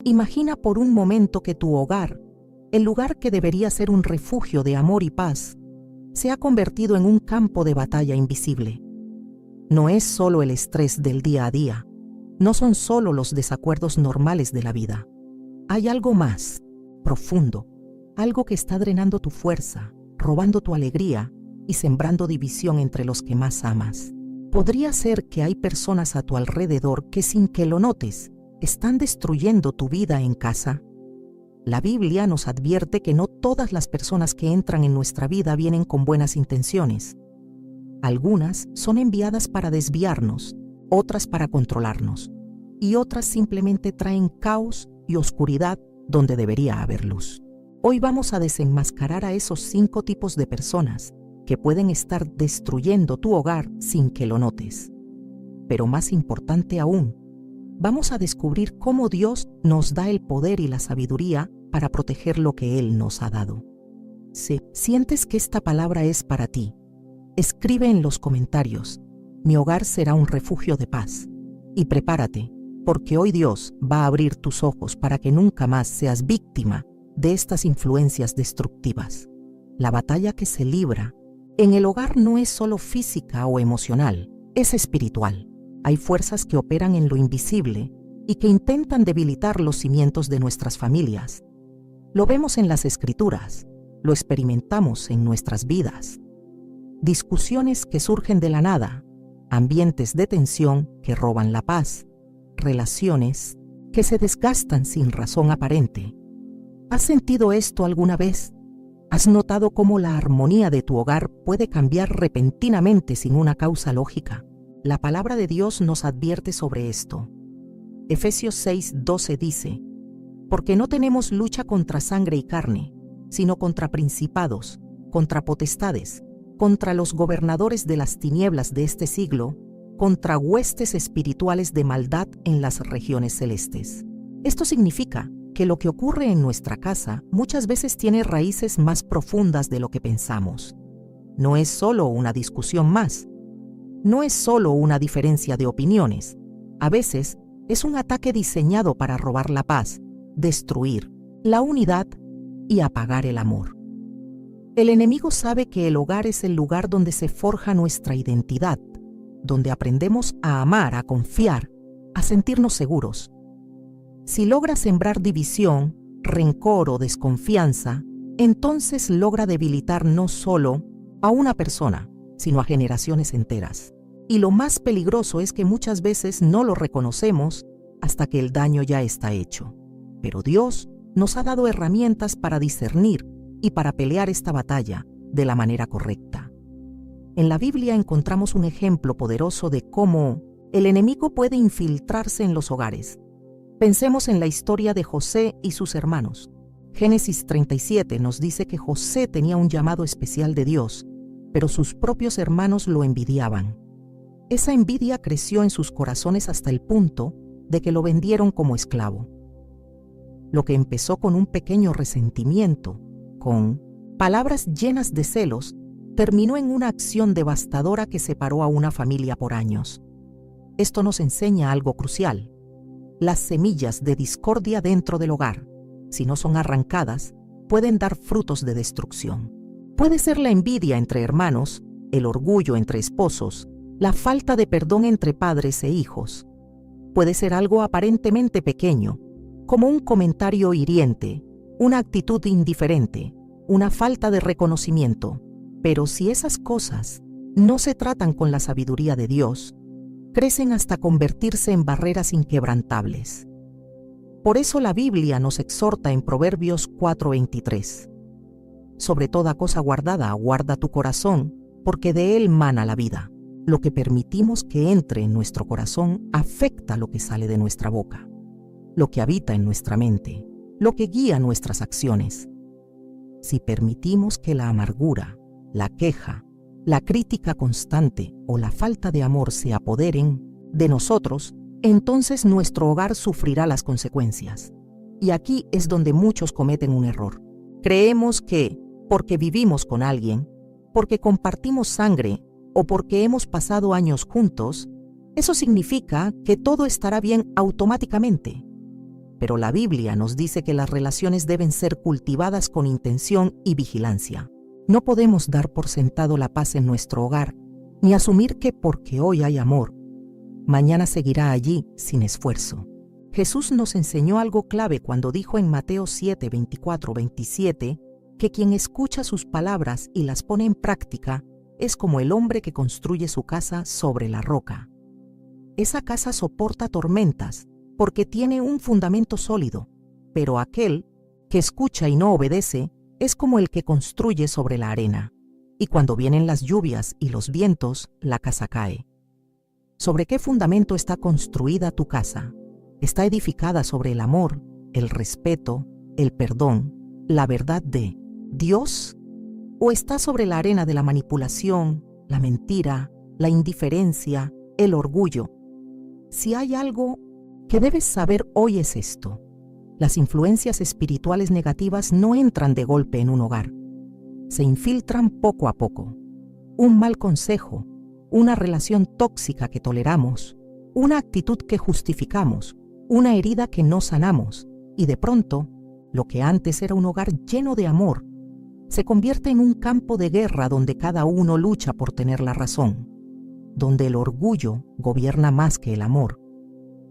Imagina por un momento que tu hogar, el lugar que debería ser un refugio de amor y paz, se ha convertido en un campo de batalla invisible. No es solo el estrés del día a día, no son solo los desacuerdos normales de la vida. Hay algo más, profundo, algo que está drenando tu fuerza, robando tu alegría y sembrando división entre los que más amas. Podría ser que hay personas a tu alrededor que, sin que lo notes, están destruyendo tu vida en casa. La Biblia nos advierte que no todas las personas que entran en nuestra vida vienen con buenas intenciones. Algunas son enviadas para desviarnos, otras para controlarnos, y otras simplemente traen caos y oscuridad donde debería haber luz. Hoy vamos a desenmascarar a esos 5 tipos de personas que pueden estar destruyendo tu hogar sin que lo notes. Pero más importante aún, vamos a descubrir cómo Dios nos da el poder y la sabiduría para proteger lo que Él nos ha dado. Si sientes que esta palabra es para ti, escribe en los comentarios: mi hogar será un refugio de paz. Y prepárate, porque hoy Dios va a abrir tus ojos para que nunca más seas víctima de estas influencias destructivas. La batalla que se libra en el hogar no es solo física o emocional, es espiritual. Hay fuerzas que operan en lo invisible y que intentan debilitar los cimientos de nuestras familias. Lo vemos en las Escrituras, lo experimentamos en nuestras vidas. Discusiones que surgen de la nada, ambientes de tensión que roban la paz, relaciones que se desgastan sin razón aparente. ¿Has sentido esto alguna vez? ¿Has notado cómo la armonía de tu hogar puede cambiar repentinamente sin una causa lógica? La palabra de Dios nos advierte sobre esto. Efesios 6:12 dice: porque no tenemos lucha contra sangre y carne, sino contra principados, contra potestades, contra los gobernadores de las tinieblas de este siglo, contra huestes espirituales de maldad en las regiones celestes. Esto significa que lo que ocurre en nuestra casa muchas veces tiene raíces más profundas de lo que pensamos. No es solo una discusión más. No es solo una diferencia de opiniones. A veces es un ataque diseñado para robar la paz, destruir la unidad y apagar el amor. El enemigo sabe que el hogar es el lugar donde se forja nuestra identidad, donde aprendemos a amar, a confiar, a sentirnos seguros. Si logra sembrar división, rencor o desconfianza, entonces logra debilitar no solo a una persona, sino a generaciones enteras. Y lo más peligroso es que muchas veces no lo reconocemos hasta que el daño ya está hecho. Pero Dios nos ha dado herramientas para discernir y para pelear esta batalla de la manera correcta. En la Biblia encontramos un ejemplo poderoso de cómo el enemigo puede infiltrarse en los hogares. Pensemos en la historia de José y sus hermanos. Génesis 37 nos dice que José tenía un llamado especial de Dios, pero sus propios hermanos lo envidiaban. Esa envidia creció en sus corazones hasta el punto de que lo vendieron como esclavo. Lo que empezó con un pequeño resentimiento, con palabras llenas de celos, terminó en una acción devastadora que separó a una familia por años. Esto nos enseña algo crucial. Las semillas de discordia dentro del hogar, si no son arrancadas, pueden dar frutos de destrucción. Puede ser la envidia entre hermanos, el orgullo entre esposos, la falta de perdón entre padres e hijos. Puede ser algo aparentemente pequeño, como un comentario hiriente, una actitud indiferente, una falta de reconocimiento. Pero si esas cosas no se tratan con la sabiduría de Dios, crecen hasta convertirse en barreras inquebrantables. Por eso la Biblia nos exhorta en Proverbios 4:23. Sobre toda cosa guardada, guarda tu corazón, porque de él mana la vida. Lo que permitimos que entre en nuestro corazón afecta lo que sale de nuestra boca, lo que habita en nuestra mente, lo que guía nuestras acciones. Si permitimos que la amargura, la queja, la crítica constante o la falta de amor se apoderen de nosotros, entonces nuestro hogar sufrirá las consecuencias. Y aquí es donde muchos cometen un error. Creemos que, porque vivimos con alguien, porque compartimos sangre o porque hemos pasado años juntos, eso significa que todo estará bien automáticamente. Pero la Biblia nos dice que las relaciones deben ser cultivadas con intención y vigilancia. No podemos dar por sentado la paz en nuestro hogar, ni asumir que porque hoy hay amor, mañana seguirá allí sin esfuerzo. Jesús nos enseñó algo clave cuando dijo en Mateo 7, 24, 27, que quien escucha sus palabras y las pone en práctica es como el hombre que construye su casa sobre la roca. Esa casa soporta tormentas porque tiene un fundamento sólido, pero aquel que escucha y no obedece es como el que construye sobre la arena, y cuando vienen las lluvias y los vientos, la casa cae. ¿Sobre qué fundamento está construida tu casa? ¿Está edificada sobre el amor, el respeto, el perdón, la verdad de Dios? ¿O está sobre la arena de la manipulación, la mentira, la indiferencia, el orgullo? Si hay algo que debes saber hoy es esto: las influencias espirituales negativas no entran de golpe en un hogar. Se infiltran poco a poco. Un mal consejo, una relación tóxica que toleramos, una actitud que justificamos, una herida que no sanamos, y de pronto, lo que antes era un hogar lleno de amor, se convierte en un campo de guerra donde cada uno lucha por tener la razón, donde el orgullo gobierna más que el amor,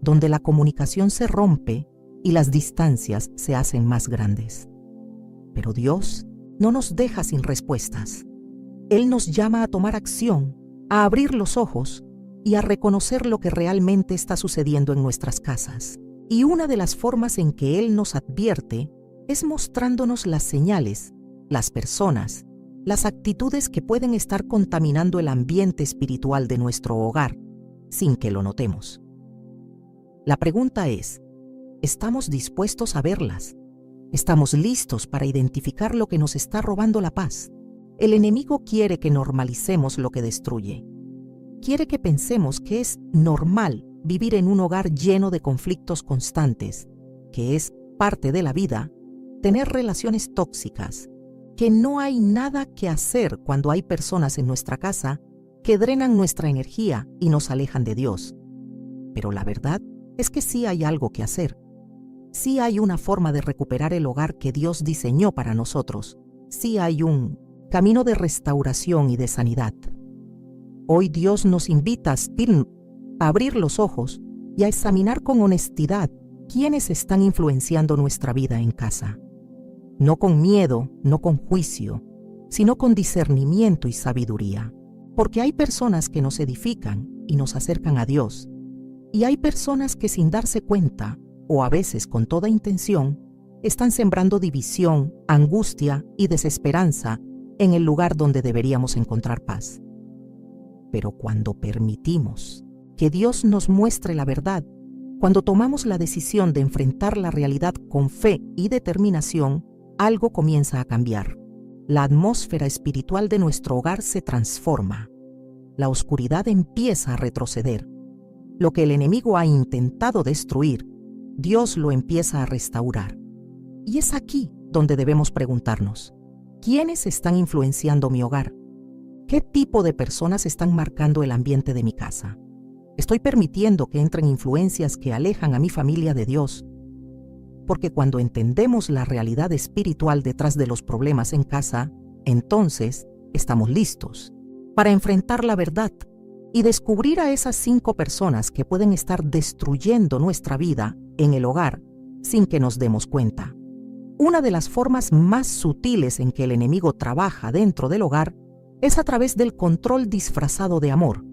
donde la comunicación se rompe y las distancias se hacen más grandes. Pero Dios no nos deja sin respuestas. Él nos llama a tomar acción, a abrir los ojos y a reconocer lo que realmente está sucediendo en nuestras casas. Y una de las formas en que Él nos advierte es mostrándonos las señales, las personas, las actitudes que pueden estar contaminando el ambiente espiritual de nuestro hogar, sin que lo notemos. La pregunta es, ¿estamos dispuestos a verlas? ¿Estamos listos para identificar lo que nos está robando la paz? El enemigo quiere que normalicemos lo que destruye. Quiere que pensemos que es normal vivir en un hogar lleno de conflictos constantes, que es parte de la vida, tener relaciones tóxicas, que no hay nada que hacer cuando hay personas en nuestra casa que drenan nuestra energía y nos alejan de Dios. Pero la verdad es que sí hay algo que hacer. Sí hay una forma de recuperar el hogar que Dios diseñó para nosotros. Sí hay un camino de restauración y de sanidad. Hoy Dios nos invita a abrir los ojos y a examinar con honestidad quiénes están influenciando nuestra vida en casa. No con miedo, no con juicio, sino con discernimiento y sabiduría. Porque hay personas que nos edifican y nos acercan a Dios, y hay personas que sin darse cuenta, o a veces con toda intención, están sembrando división, angustia y desesperanza en el lugar donde deberíamos encontrar paz. Pero cuando permitimos que Dios nos muestre la verdad, cuando tomamos la decisión de enfrentar la realidad con fe y determinación, algo comienza a cambiar. La atmósfera espiritual de nuestro hogar se transforma. La oscuridad empieza a retroceder. Lo que el enemigo ha intentado destruir, Dios lo empieza a restaurar. Y es aquí donde debemos preguntarnos, ¿quiénes están influenciando mi hogar? ¿Qué tipo de personas están marcando el ambiente de mi casa? ¿Estoy permitiendo que entren influencias que alejan a mi familia de Dios? Porque cuando entendemos la realidad espiritual detrás de los problemas en casa, entonces estamos listos para enfrentar la verdad y descubrir a esas 5 personas que pueden estar destruyendo nuestra vida en el hogar sin que nos demos cuenta. Una de las formas más sutiles en que el enemigo trabaja dentro del hogar es a través del control disfrazado de amor.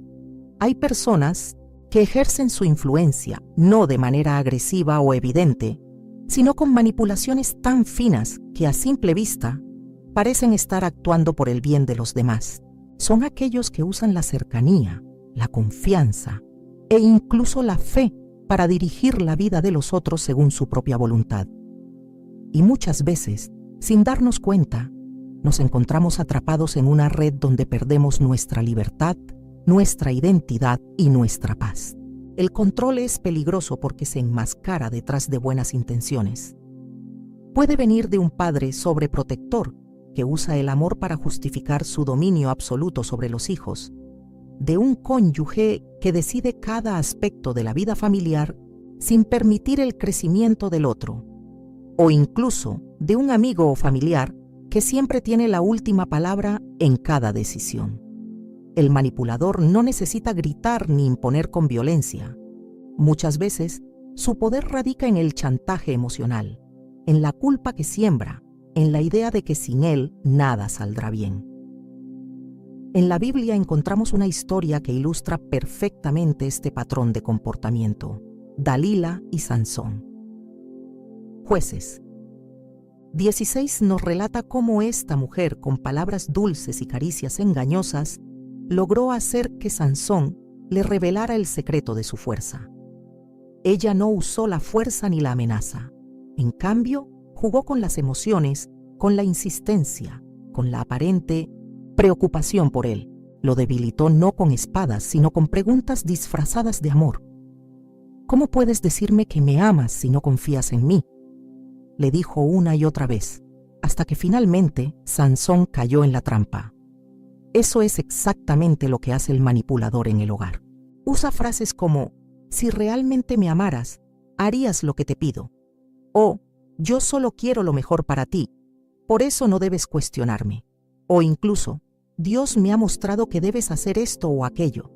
Hay personas que ejercen su influencia no de manera agresiva o evidente, sino con manipulaciones tan finas que a simple vista parecen estar actuando por el bien de los demás. Son aquellos que usan la cercanía, la confianza e incluso la fe para dirigir la vida de los otros según su propia voluntad. Y muchas veces, sin darnos cuenta, nos encontramos atrapados en una red donde perdemos nuestra libertad, nuestra identidad y nuestra paz. El control es peligroso porque se enmascara detrás de buenas intenciones. Puede venir de un padre sobreprotector que usa el amor para justificar su dominio absoluto sobre los hijos, de un cónyuge que decide cada aspecto de la vida familiar sin permitir el crecimiento del otro, o incluso de un amigo o familiar que siempre tiene la última palabra en cada decisión. El manipulador no necesita gritar ni imponer con violencia. Muchas veces, su poder radica en el chantaje emocional, en la culpa que siembra, en la idea de que sin él nada saldrá bien. En la Biblia encontramos una historia que ilustra perfectamente este patrón de comportamiento: Dalila y Sansón. Jueces 16 nos relata cómo esta mujer, con palabras dulces y caricias engañosas, logró hacer que Sansón le revelara el secreto de su fuerza. Ella no usó la fuerza ni la amenaza. En cambio, jugó con las emociones, con la insistencia, con la aparente preocupación por él. Lo debilitó no con espadas, sino con preguntas disfrazadas de amor. ¿Cómo puedes decirme que me amas si no confías en mí?, le dijo una y otra vez, hasta que finalmente Sansón cayó en la trampa. Eso es exactamente lo que hace el manipulador en el hogar. Usa frases como: si realmente me amaras, harías lo que te pido. O: yo solo quiero lo mejor para ti, por eso no debes cuestionarme. O incluso: Dios me ha mostrado que debes hacer esto o aquello.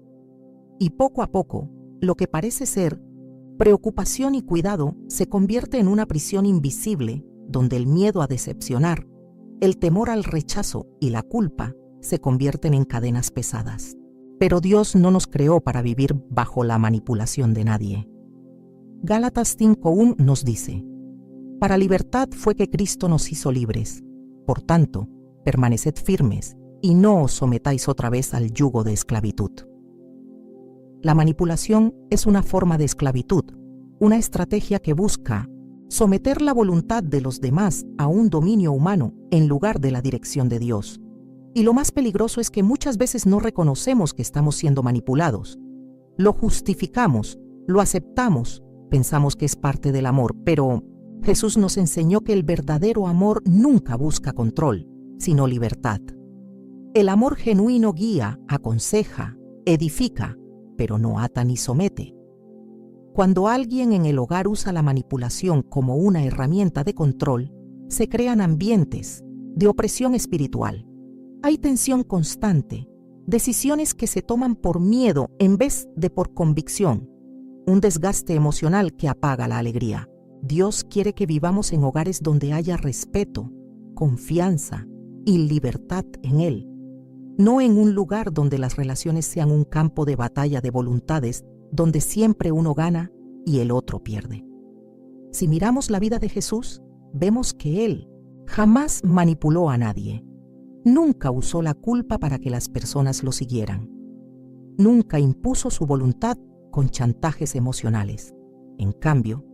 Y poco a poco, lo que parece ser preocupación y cuidado se convierte en una prisión invisible, donde el miedo a decepcionar, el temor al rechazo y la culpa se convierten en cadenas pesadas. Pero Dios no nos creó para vivir bajo la manipulación de nadie. Gálatas 5:1 nos dice: para libertad fue que Cristo nos hizo libres. Por tanto, permaneced firmes y no os sometáis otra vez al yugo de esclavitud. La manipulación es una forma de esclavitud, una estrategia que busca someter la voluntad de los demás a un dominio humano en lugar de la dirección de Dios. Y lo más peligroso es que muchas veces no reconocemos que estamos siendo manipulados. Lo justificamos, lo aceptamos, pensamos que es parte del amor, pero Jesús nos enseñó que el verdadero amor nunca busca control, sino libertad. El amor genuino guía, aconseja, edifica, pero no ata ni somete. Cuando alguien en el hogar usa la manipulación como una herramienta de control, se crean ambientes de opresión espiritual. Hay tensión constante, decisiones que se toman por miedo en vez de por convicción, un desgaste emocional que apaga la alegría. Dios quiere que vivamos en hogares donde haya respeto, confianza y libertad en Él, no en un lugar donde las relaciones sean un campo de batalla de voluntades, donde siempre uno gana y el otro pierde. Si miramos la vida de Jesús, vemos que Él jamás manipuló a nadie. Nunca usó la culpa para que las personas lo siguieran. Nunca impuso su voluntad con chantajes emocionales. En cambio,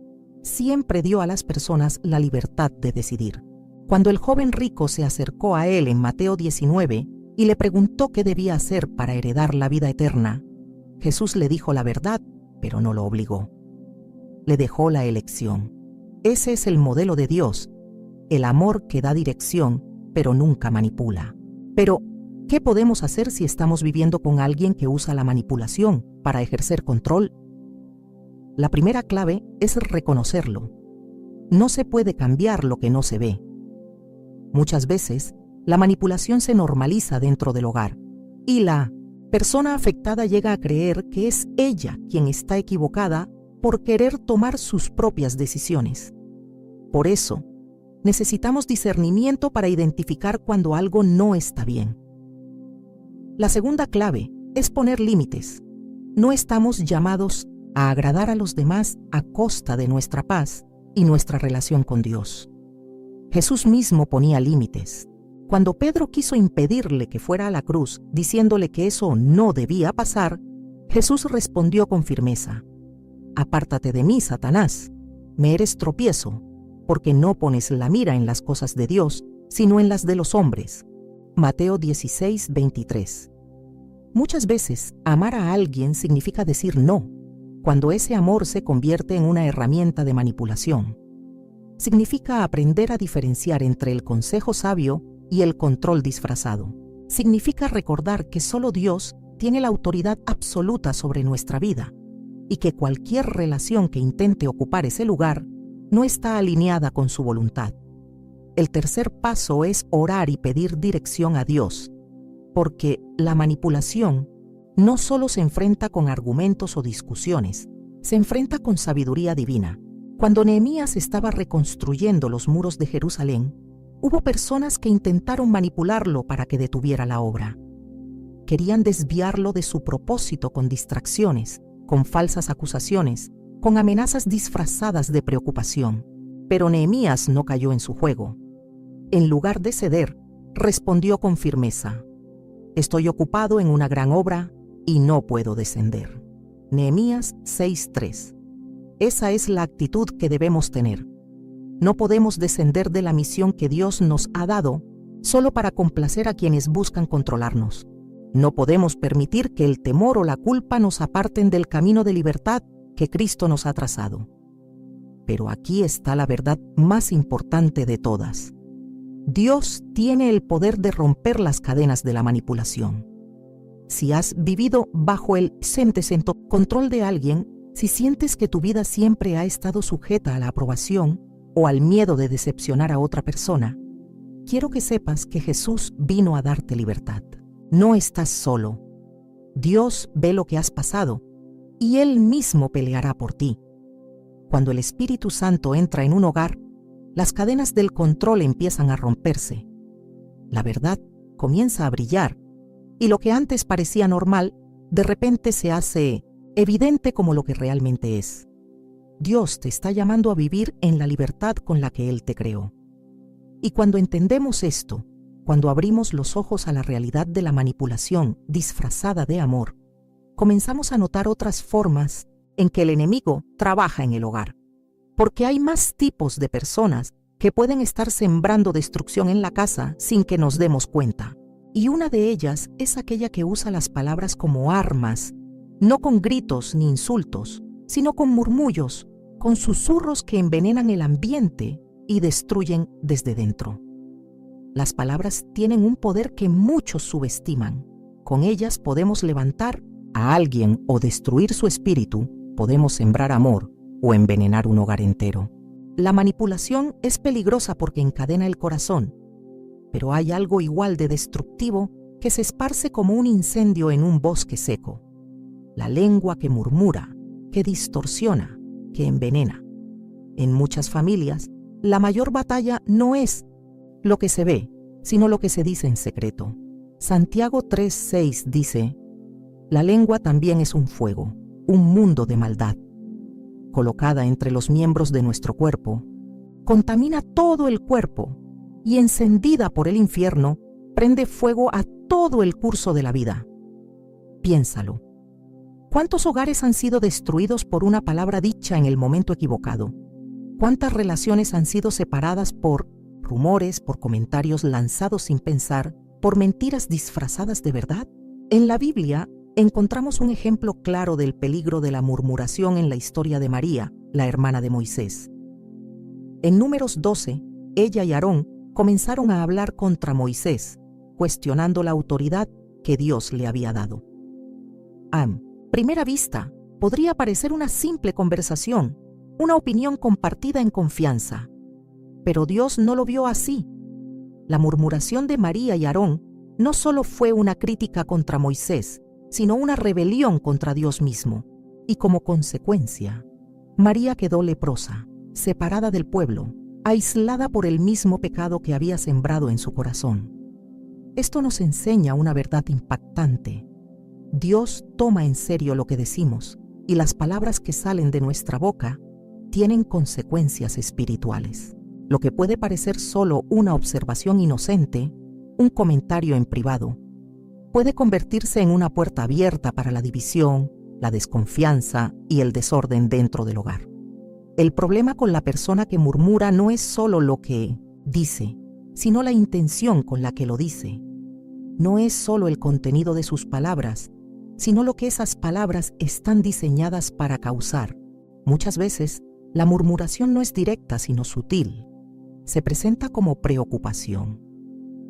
siempre dio a las personas la libertad de decidir. Cuando el joven rico se acercó a él en Mateo 19 y le preguntó qué debía hacer para heredar la vida eterna, Jesús le dijo la verdad, pero no lo obligó. Le dejó la elección. Ese es el modelo de Dios, el amor que da dirección, pero nunca manipula. Pero, ¿qué podemos hacer si estamos viviendo con alguien que usa la manipulación para ejercer control? La primera clave es reconocerlo. No se puede cambiar lo que no se ve. Muchas veces, la manipulación se normaliza dentro del hogar y la persona afectada llega a creer que es ella quien está equivocada por querer tomar sus propias decisiones. Por eso, necesitamos discernimiento para identificar cuando algo no está bien. La segunda clave es poner límites. No estamos llamados a agradar a los demás a costa de nuestra paz y nuestra relación con Dios. Jesús mismo ponía límites. Cuando Pedro quiso impedirle que fuera a la cruz, diciéndole que eso no debía pasar, Jesús respondió con firmeza: «Apártate de mí, Satanás, me eres tropiezo, porque no pones la mira en las cosas de Dios, sino en las de los hombres». Mateo 16:23. Muchas veces, amar a alguien significa decir no, cuando ese amor se convierte en una herramienta de manipulación. Significa aprender a diferenciar entre el consejo sabio y el control disfrazado. Significa recordar que solo Dios tiene la autoridad absoluta sobre nuestra vida y que cualquier relación que intente ocupar ese lugar no está alineada con su voluntad. El tercer paso es orar y pedir dirección a Dios, porque la manipulación no solo se enfrenta con argumentos o discusiones, se enfrenta con sabiduría divina. Cuando Nehemías estaba reconstruyendo los muros de Jerusalén, hubo personas que intentaron manipularlo para que detuviera la obra. Querían desviarlo de su propósito con distracciones, con falsas acusaciones, con amenazas disfrazadas de preocupación. Pero Nehemías no cayó en su juego. En lugar de ceder, respondió con firmeza: «Estoy ocupado en una gran obra y no puedo descender». Nehemías 6:3. Esa es la actitud que debemos tener. No podemos descender de la misión que Dios nos ha dado solo para complacer a quienes buscan controlarnos. No podemos permitir que el temor o la culpa nos aparten del camino de libertad que Cristo nos ha trazado. Pero aquí está la verdad más importante de todas. Dios tiene el poder de romper las cadenas de la manipulación. Si has vivido bajo el control de alguien, si sientes que tu vida siempre ha estado sujeta a la aprobación o al miedo de decepcionar a otra persona, quiero que sepas que Jesús vino a darte libertad. No estás solo. Dios ve lo que has pasado y Él mismo peleará por ti. Cuando el Espíritu Santo entra en un hogar, las cadenas del control empiezan a romperse. La verdad comienza a brillar y lo que antes parecía normal, de repente se hace evidente como lo que realmente es. Dios te está llamando a vivir en la libertad con la que Él te creó. Y cuando entendemos esto, cuando abrimos los ojos a la realidad de la manipulación disfrazada de amor, comenzamos a notar otras formas en que el enemigo trabaja en el hogar. Porque hay más tipos de personas que pueden estar sembrando destrucción en la casa sin que nos demos cuenta. Y una de ellas es aquella que usa las palabras como armas, no con gritos ni insultos, sino con murmullos, con susurros que envenenan el ambiente y destruyen desde dentro. Las palabras tienen un poder que muchos subestiman. Con ellas podemos levantar a alguien o destruir su espíritu, podemos sembrar amor o envenenar un hogar entero. La manipulación es peligrosa porque encadena el corazón, pero hay algo igual de destructivo que se esparce como un incendio en un bosque seco. La lengua que murmura, que distorsiona, que envenena. En muchas familias, la mayor batalla no es lo que se ve, sino lo que se dice en secreto. Santiago 3:6 dice: «La lengua también es un fuego, un mundo de maldad. Colocada entre los miembros de nuestro cuerpo, contamina todo el cuerpo y encendida por el infierno, prende fuego a todo el curso de la vida». Piénsalo. ¿Cuántos hogares han sido destruidos por una palabra dicha en el momento equivocado? ¿Cuántas relaciones han sido separadas por rumores, por comentarios lanzados sin pensar, por mentiras disfrazadas de verdad? En la Biblia encontramos un ejemplo claro del peligro de la murmuración en la historia de María, la hermana de Moisés. En Números 12, ella y Aarón comenzaron a hablar contra Moisés, cuestionando la autoridad que Dios le había dado. A primera vista, podría parecer una simple conversación, una opinión compartida en confianza. Pero Dios no lo vio así. La murmuración de María y Aarón no solo fue una crítica contra Moisés, sino una rebelión contra Dios mismo. Y como consecuencia, María quedó leprosa, separada del pueblo, aislada por el mismo pecado que había sembrado en su corazón. Esto nos enseña una verdad impactante. Dios toma en serio lo que decimos, y las palabras que salen de nuestra boca tienen consecuencias espirituales. Lo que puede parecer solo una observación inocente, un comentario en privado, puede convertirse en una puerta abierta para la división, la desconfianza y el desorden dentro del hogar. El problema con la persona que murmura no es solo lo que dice, sino la intención con la que lo dice. No es solo el contenido de sus palabras, sino lo que esas palabras están diseñadas para causar. Muchas veces, la murmuración no es directa, sino sutil. Se presenta como preocupación.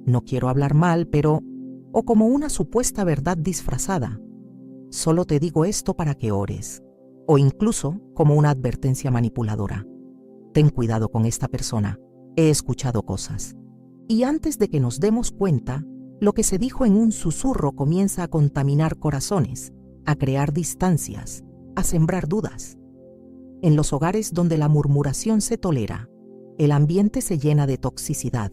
No quiero hablar mal, pero... o como una supuesta verdad disfrazada. Solo te digo esto para que ores. o incluso como una advertencia manipuladora. Ten cuidado con esta persona, he escuchado cosas. Y antes de que nos demos cuenta, lo que se dijo en un susurro comienza a contaminar corazones, a crear distancias, a sembrar dudas. En los hogares donde la murmuración se tolera, el ambiente se llena de toxicidad,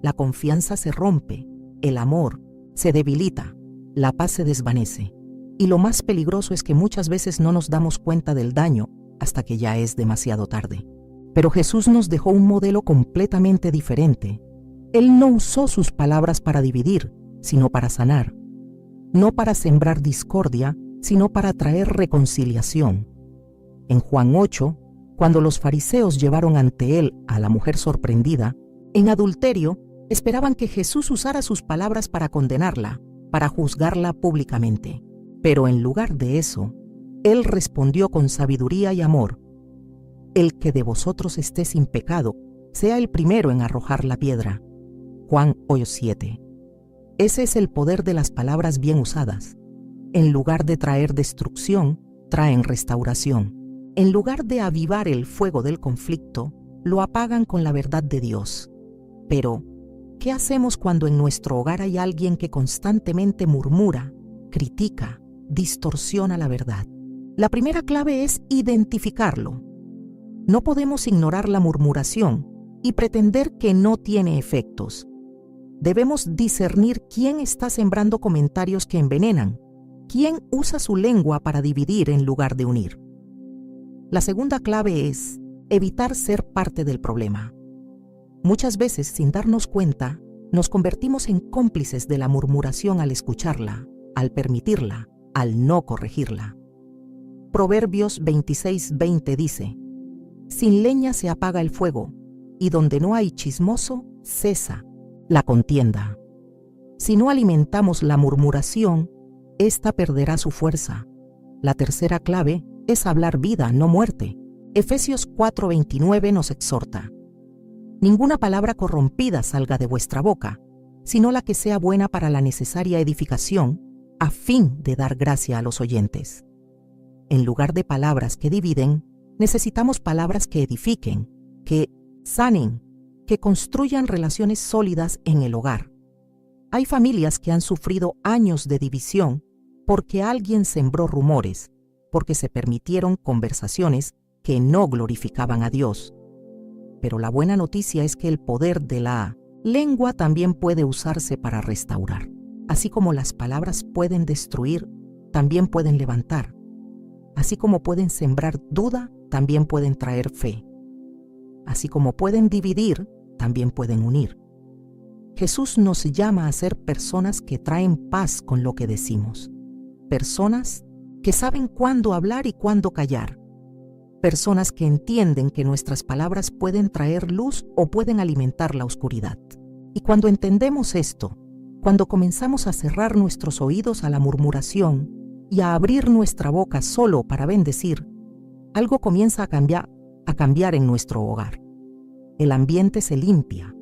la confianza se rompe, el amor se debilita, la paz se desvanece. Y lo más peligroso es que muchas veces no nos damos cuenta del daño hasta que ya es demasiado tarde. Pero Jesús nos dejó un modelo completamente diferente. Él no usó sus palabras para dividir, sino para sanar. No para sembrar discordia, sino para traer reconciliación. En Juan 8, cuando los fariseos llevaron ante él a la mujer sorprendida, en adulterio, esperaban que Jesús usara sus palabras para condenarla, para juzgarla públicamente. Pero en lugar de eso, él respondió con sabiduría y amor: el que de vosotros esté sin pecado, sea el primero en arrojar la piedra. Juan 8:7. Ese es el poder de las palabras bien usadas. En lugar de traer destrucción, traen restauración. En lugar de avivar el fuego del conflicto, lo apagan con la verdad de Dios. Pero, ¿qué hacemos cuando en nuestro hogar hay alguien que constantemente murmura, critica, distorsiona la verdad? La primera clave es identificarlo. No podemos ignorar la murmuración y pretender que no tiene efectos. Debemos discernir quién está sembrando comentarios que envenenan, quién usa su lengua para dividir en lugar de unir. La segunda clave es evitar ser parte del problema. Muchas veces, sin darnos cuenta, nos convertimos en cómplices de la murmuración al escucharla, al permitirla, al no corregirla. Proverbios 26:20 dice: sin leña se apaga el fuego, y donde no hay chismoso, cesa la contienda. Si no alimentamos la murmuración, ésta perderá su fuerza. La tercera clave es hablar vida, no muerte. Efesios 4:29 nos exhorta: ninguna palabra corrompida salga de vuestra boca, sino la que sea buena para la necesaria edificación, a fin de dar gracia a los oyentes. En lugar de palabras que dividen, necesitamos palabras que edifiquen, que sanen, que construyan relaciones sólidas en el hogar. Hay familias que han sufrido años de división porque alguien sembró rumores, porque se permitieron conversaciones que no glorificaban a Dios. Pero la buena noticia es que el poder de la lengua también puede usarse para restaurar. Así como las palabras pueden destruir, también pueden levantar. Así como pueden sembrar duda, también pueden traer fe. Así como pueden dividir, también pueden unir. Jesús nos llama a ser personas que traen paz con lo que decimos. Personas que saben cuándo hablar y cuándo callar. Personas que entienden que nuestras palabras pueden traer luz o pueden alimentar la oscuridad. Y cuando entendemos esto, cuando comenzamos a cerrar nuestros oídos a la murmuración y a abrir nuestra boca solo para bendecir, algo comienza a cambiar en nuestro hogar. El ambiente se limpia,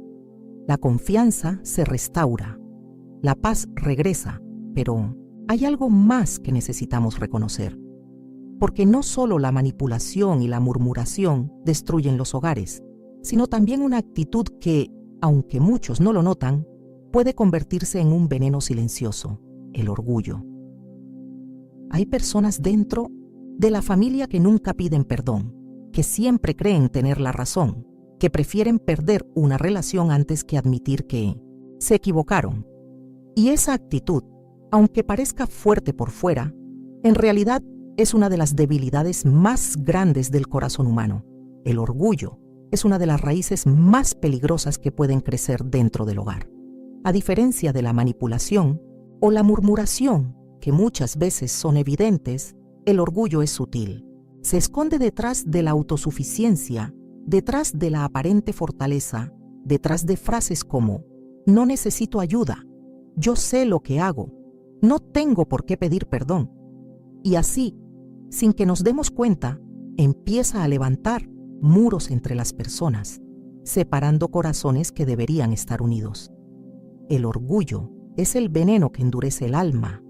la confianza se restaura, la paz regresa, pero hay algo más que necesitamos reconocer. Porque no solo la manipulación y la murmuración destruyen los hogares, sino también una actitud que, aunque muchos no lo notan, puede convertirse en un veneno silencioso: el orgullo. Hay personas dentro de la familia que nunca piden perdón, que siempre creen tener la razón, que prefieren perder una relación antes que admitir que se equivocaron. Y esa actitud, aunque parezca fuerte por fuera, en realidad es una de las debilidades más grandes del corazón humano. El orgullo es una de las raíces más peligrosas que pueden crecer dentro del hogar. A diferencia de la manipulación o la murmuración, que muchas veces son evidentes, el orgullo es sutil. Se esconde detrás de la autosuficiencia, detrás de la aparente fortaleza, detrás de frases como: no necesito ayuda, yo sé lo que hago, no tengo por qué pedir perdón. Y así, sin que nos demos cuenta, empieza a levantar muros entre las personas, separando corazones que deberían estar unidos. El orgullo es el veneno que endurece el alma,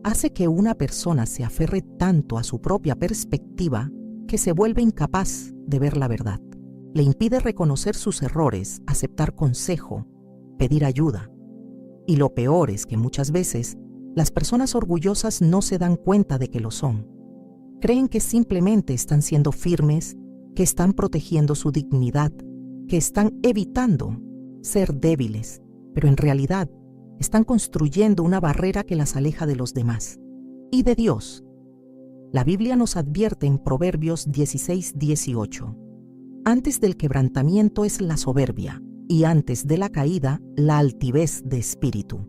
hace que una persona se aferre tanto a su propia perspectiva que se vuelve incapaz de ver la verdad. Le impide reconocer sus errores, aceptar consejo, pedir ayuda. Y lo peor es que muchas veces las personas orgullosas no se dan cuenta de que lo son. Creen que simplemente están siendo firmes, que están protegiendo su dignidad, que están evitando ser débiles, pero en realidad están construyendo una barrera que las aleja de los demás y de Dios. La Biblia nos advierte en Proverbios 16:18: antes del quebrantamiento es la soberbia, y antes de la caída, la altivez de espíritu.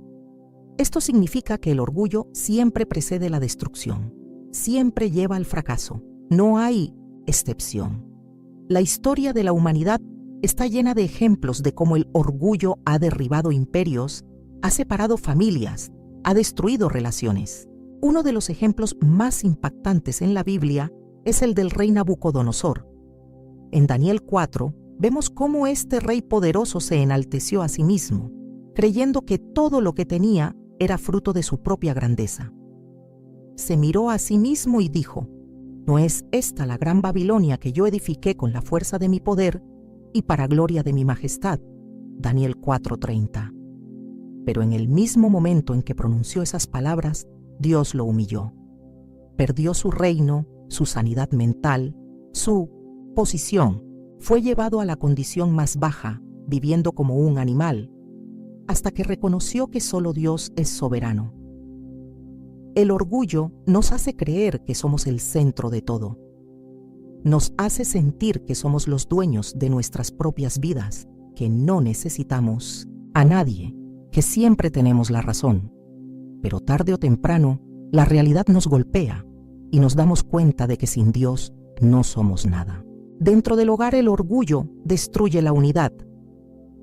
Esto significa que el orgullo siempre precede la destrucción, siempre lleva al fracaso, no hay excepción. La historia de la humanidad está llena de ejemplos de cómo el orgullo ha derribado imperios, ha separado familias, ha destruido relaciones. Uno de los ejemplos más impactantes en la Biblia es el del rey Nabucodonosor. En Daniel 4 vemos cómo este rey poderoso se enalteció a sí mismo, creyendo que todo lo que tenía era fruto de su propia grandeza. Se miró a sí mismo y dijo: ¿no es esta la gran Babilonia que yo edifiqué con la fuerza de mi poder y para gloria de mi majestad? Daniel 4:30. Pero en el mismo momento en que pronunció esas palabras, Dios lo humilló. Perdió su reino, su sanidad mental, su posición. Fue llevado a la condición más baja, viviendo como un animal, hasta que reconoció que solo Dios es soberano. El orgullo nos hace creer que somos el centro de todo. Nos hace sentir que somos los dueños de nuestras propias vidas, que no necesitamos a nadie, que siempre tenemos la razón. Pero tarde o temprano, la realidad nos golpea y nos damos cuenta de que sin Dios no somos nada. Dentro del hogar, el orgullo destruye la unidad.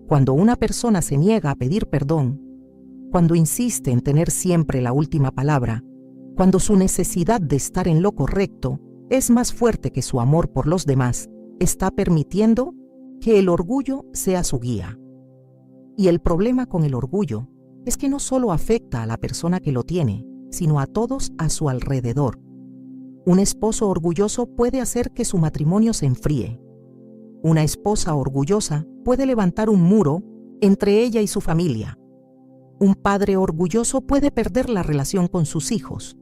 Cuando una persona se niega a pedir perdón, cuando insiste en tener siempre la última palabra, cuando su necesidad de estar en lo correcto es más fuerte que su amor por los demás, está permitiendo que el orgullo sea su guía. Y el problema con el orgullo es que no solo afecta a la persona que lo tiene, sino a todos a su alrededor. Un esposo orgulloso puede hacer que su matrimonio se enfríe. Una esposa orgullosa puede levantar un muro entre ella y su familia. Un padre orgulloso puede perder la relación con sus hijos.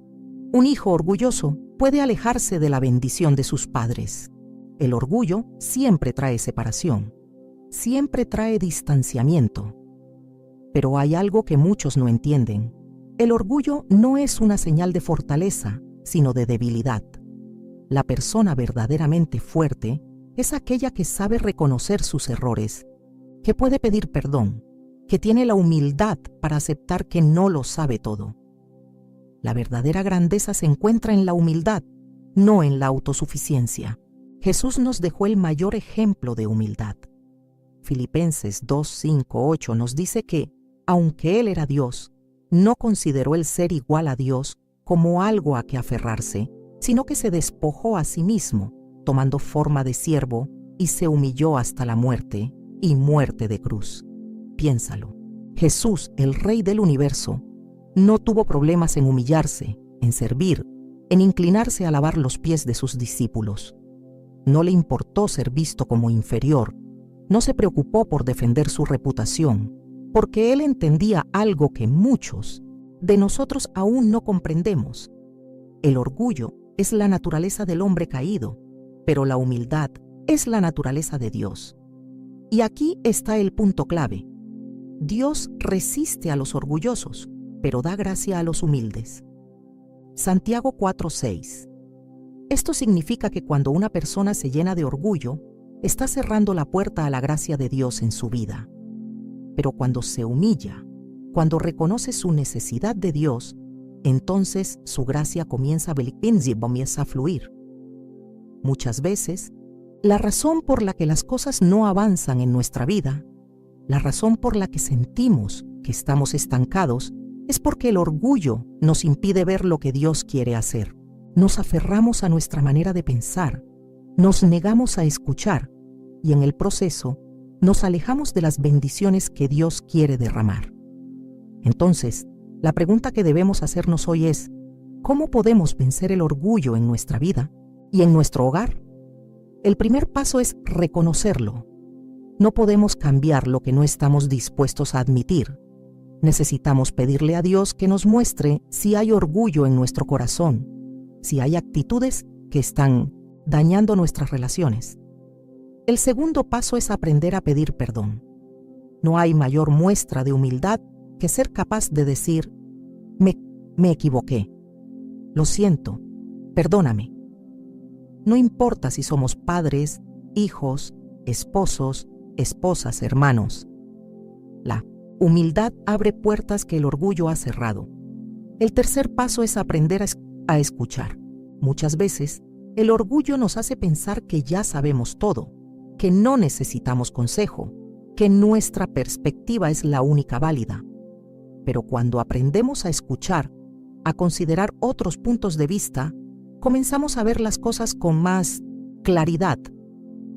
Un hijo orgulloso puede alejarse de la bendición de sus padres. El orgullo siempre trae separación, siempre trae distanciamiento. Pero hay algo que muchos no entienden. El orgullo no es una señal de fortaleza, sino de debilidad. La persona verdaderamente fuerte es aquella que sabe reconocer sus errores, que puede pedir perdón, que tiene la humildad para aceptar que no lo sabe todo. La verdadera grandeza se encuentra en la humildad, no en la autosuficiencia. Jesús nos dejó el mayor ejemplo de humildad. Filipenses 2, 5, 8 nos dice que, aunque Él era Dios, no consideró el ser igual a Dios como algo a que aferrarse, sino que se despojó a sí mismo, tomando forma de siervo, y se humilló hasta la muerte, y muerte de cruz. Piénsalo. Jesús, el Rey del universo, no tuvo problemas en humillarse, en servir, en inclinarse a lavar los pies de sus discípulos. No le importó ser visto como inferior, no se preocupó por defender su reputación, porque Él entendía algo que muchos de nosotros aún no comprendemos. El orgullo es la naturaleza del hombre caído, pero la humildad es la naturaleza de Dios. Y aquí está el punto clave. Dios resiste a los orgullosos, pero da gracia a los humildes. Santiago 4:6. Esto significa que cuando una persona se llena de orgullo, está cerrando la puerta a la gracia de Dios en su vida. Pero cuando se humilla, cuando reconoce su necesidad de Dios, entonces su gracia comienza a fluir. Muchas veces, la razón por la que las cosas no avanzan en nuestra vida, la razón por la que sentimos que estamos estancados, es porque el orgullo nos impide ver lo que Dios quiere hacer. Nos aferramos a nuestra manera de pensar, nos negamos a escuchar y en el proceso nos alejamos de las bendiciones que Dios quiere derramar. Entonces, la pregunta que debemos hacernos hoy es: ¿Cómo podemos vencer el orgullo en nuestra vida y en nuestro hogar? El primer paso es reconocerlo. No podemos cambiar lo que no estamos dispuestos a admitir. Necesitamos pedirle a Dios que nos muestre si hay orgullo en nuestro corazón, si hay actitudes que están dañando nuestras relaciones. El segundo paso es aprender a pedir perdón. No hay mayor muestra de humildad que ser capaz de decir, me equivoqué, lo siento, perdóname. No importa si somos padres, hijos, esposos, esposas, hermanos. La humildad abre puertas que el orgullo ha cerrado. El tercer paso es aprender a escuchar. Muchas veces, el orgullo nos hace pensar que ya sabemos todo, que no necesitamos consejo, que nuestra perspectiva es la única válida. Pero cuando aprendemos a escuchar, a considerar otros puntos de vista, comenzamos a ver las cosas con más claridad.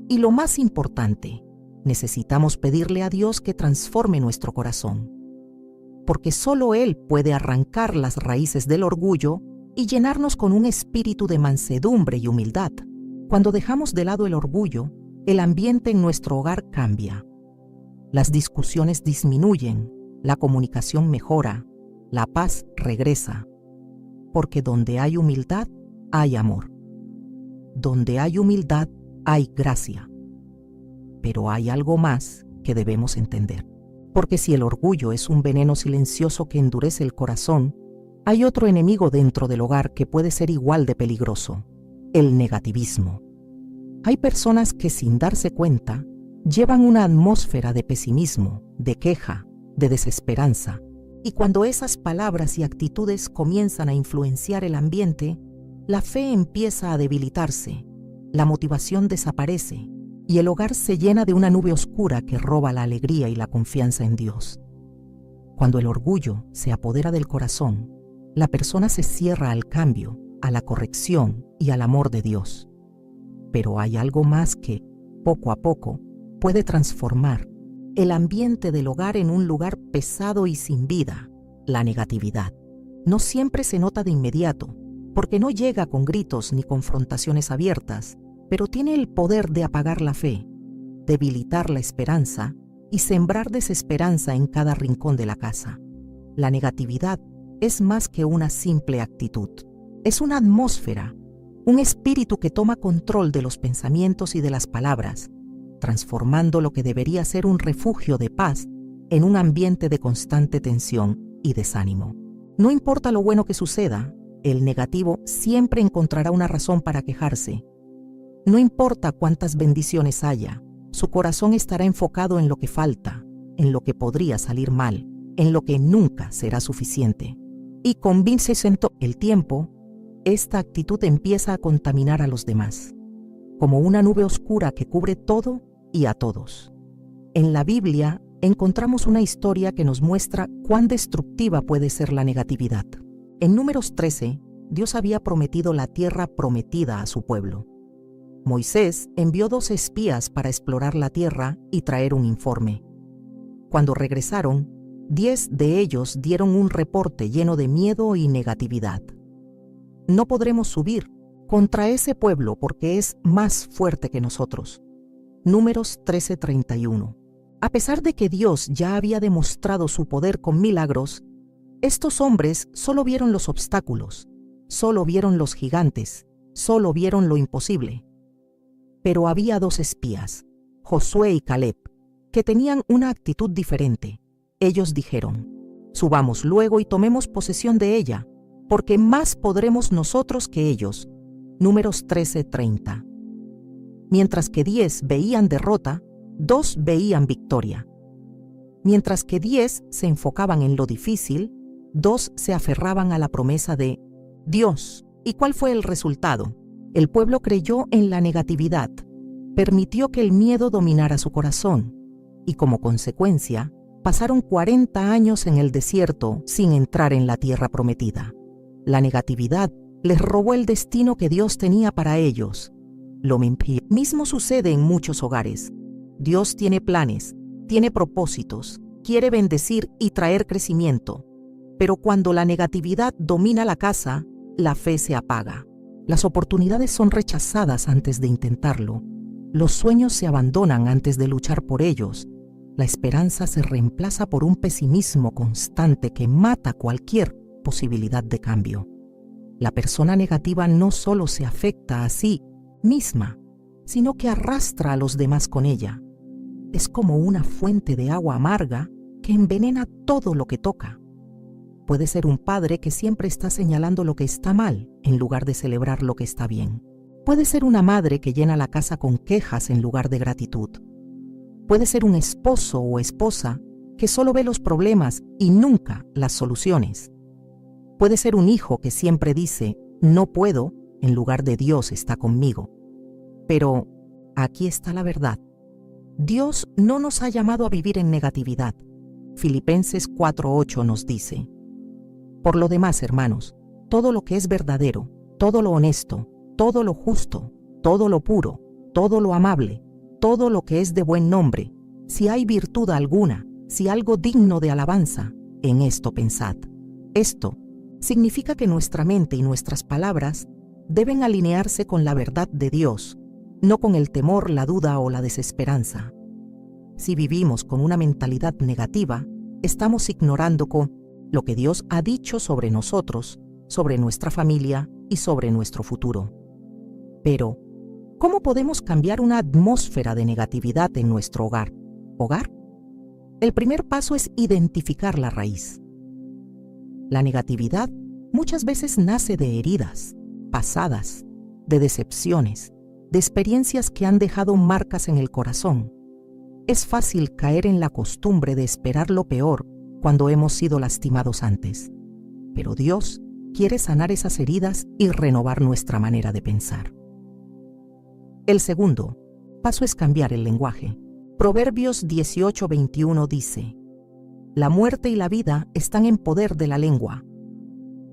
Y lo más importante, necesitamos pedirle a Dios que transforme nuestro corazón, porque solo Él puede arrancar las raíces del orgullo y llenarnos con un espíritu de mansedumbre y humildad. Cuando dejamos de lado el orgullo, el ambiente en nuestro hogar cambia. Las discusiones disminuyen, la comunicación mejora, la paz regresa. Porque donde hay humildad, hay amor. Donde hay humildad, hay gracia. Pero hay algo más que debemos entender. Porque si el orgullo es un veneno silencioso que endurece el corazón, hay otro enemigo dentro del hogar que puede ser igual de peligroso: el negativismo. Hay personas que, sin darse cuenta, llevan una atmósfera de pesimismo, de queja, de desesperanza. Y cuando esas palabras y actitudes comienzan a influenciar el ambiente, la fe empieza a debilitarse, la motivación desaparece y el hogar se llena de una nube oscura que roba la alegría y la confianza en Dios. Cuando el orgullo se apodera del corazón, la persona se cierra al cambio, a la corrección y al amor de Dios. Pero hay algo más que, poco a poco, puede transformar el ambiente del hogar en un lugar pesado y sin vida: la negatividad. No siempre se nota de inmediato, porque no llega con gritos ni confrontaciones abiertas, pero tiene el poder de apagar la fe, debilitar la esperanza y sembrar desesperanza en cada rincón de la casa. La negatividad es más que una simple actitud. Es una atmósfera, un espíritu que toma control de los pensamientos y de las palabras, transformando lo que debería ser un refugio de paz en un ambiente de constante tensión y desánimo. No importa lo bueno que suceda, el negativo siempre encontrará una razón para quejarse. No importa cuántas bendiciones haya, su corazón estará enfocado en lo que falta, en lo que podría salir mal, en lo que nunca será suficiente. Y con el tiempo, esta actitud empieza a contaminar a los demás, como una nube oscura que cubre todo y a todos. En la Biblia encontramos una historia que nos muestra cuán destructiva puede ser la negatividad. En Números 13, Dios había prometido la tierra prometida a su pueblo. Moisés envió 2 espías para explorar la tierra y traer un informe. Cuando regresaron, 10 de ellos dieron un reporte lleno de miedo y negatividad. No podremos subir contra ese pueblo porque es más fuerte que nosotros. Números 13:31. A pesar de que Dios ya había demostrado su poder con milagros, estos hombres solo vieron los obstáculos, solo vieron los gigantes, solo vieron lo imposible. Pero había 2 espías, Josué y Caleb, que tenían una actitud diferente. Ellos dijeron: subamos luego y tomemos posesión de ella, porque más podremos nosotros que ellos. Números 13:30. Mientras que 10 veían derrota, 2 veían victoria. Mientras que 10 se enfocaban en lo difícil, 2 se aferraban a la promesa de Dios. ¿Y cuál fue el resultado? El pueblo creyó en la negatividad, permitió que el miedo dominara su corazón, y como consecuencia, pasaron 40 años en el desierto sin entrar en la tierra prometida. La negatividad les robó el destino que Dios tenía para ellos. Lo mismo sucede en muchos hogares. Dios tiene planes, tiene propósitos, quiere bendecir y traer crecimiento. Pero cuando la negatividad domina la casa, la fe se apaga. Las oportunidades son rechazadas antes de intentarlo. Los sueños se abandonan antes de luchar por ellos. La esperanza se reemplaza por un pesimismo constante que mata cualquier posibilidad de cambio. La persona negativa no solo se afecta a sí misma, sino que arrastra a los demás con ella. Es como una fuente de agua amarga que envenena todo lo que toca. Puede ser un padre que siempre está señalando lo que está mal en lugar de celebrar lo que está bien. Puede ser una madre que llena la casa con quejas en lugar de gratitud. Puede ser un esposo o esposa que solo ve los problemas y nunca las soluciones. Puede ser un hijo que siempre dice, no puedo, en lugar de Dios está conmigo. Pero aquí está la verdad. Dios no nos ha llamado a vivir en negatividad. Filipenses 4:8 nos dice, por lo demás, hermanos, todo lo que es verdadero, todo lo honesto, todo lo justo, todo lo puro, todo lo amable, todo lo que es de buen nombre, si hay virtud alguna, si algo digno de alabanza, en esto pensad. Esto significa que nuestra mente y nuestras palabras deben alinearse con la verdad de Dios, no con el temor, la duda o la desesperanza. Si vivimos con una mentalidad negativa, estamos ignorando lo que Dios ha dicho sobre nosotros, sobre nuestra familia y sobre nuestro futuro. Pero, ¿cómo podemos cambiar una atmósfera de negatividad en nuestro hogar? ¿Hogar? El primer paso es identificar la raíz. La negatividad muchas veces nace de heridas pasadas, de decepciones, de experiencias que han dejado marcas en el corazón. Es fácil caer en la costumbre de esperar lo peor cuando hemos sido lastimados antes. Pero Dios quiere sanar esas heridas y renovar nuestra manera de pensar. El segundo paso es cambiar el lenguaje. Proverbios 18:21 dice, la muerte y la vida están en poder de la lengua.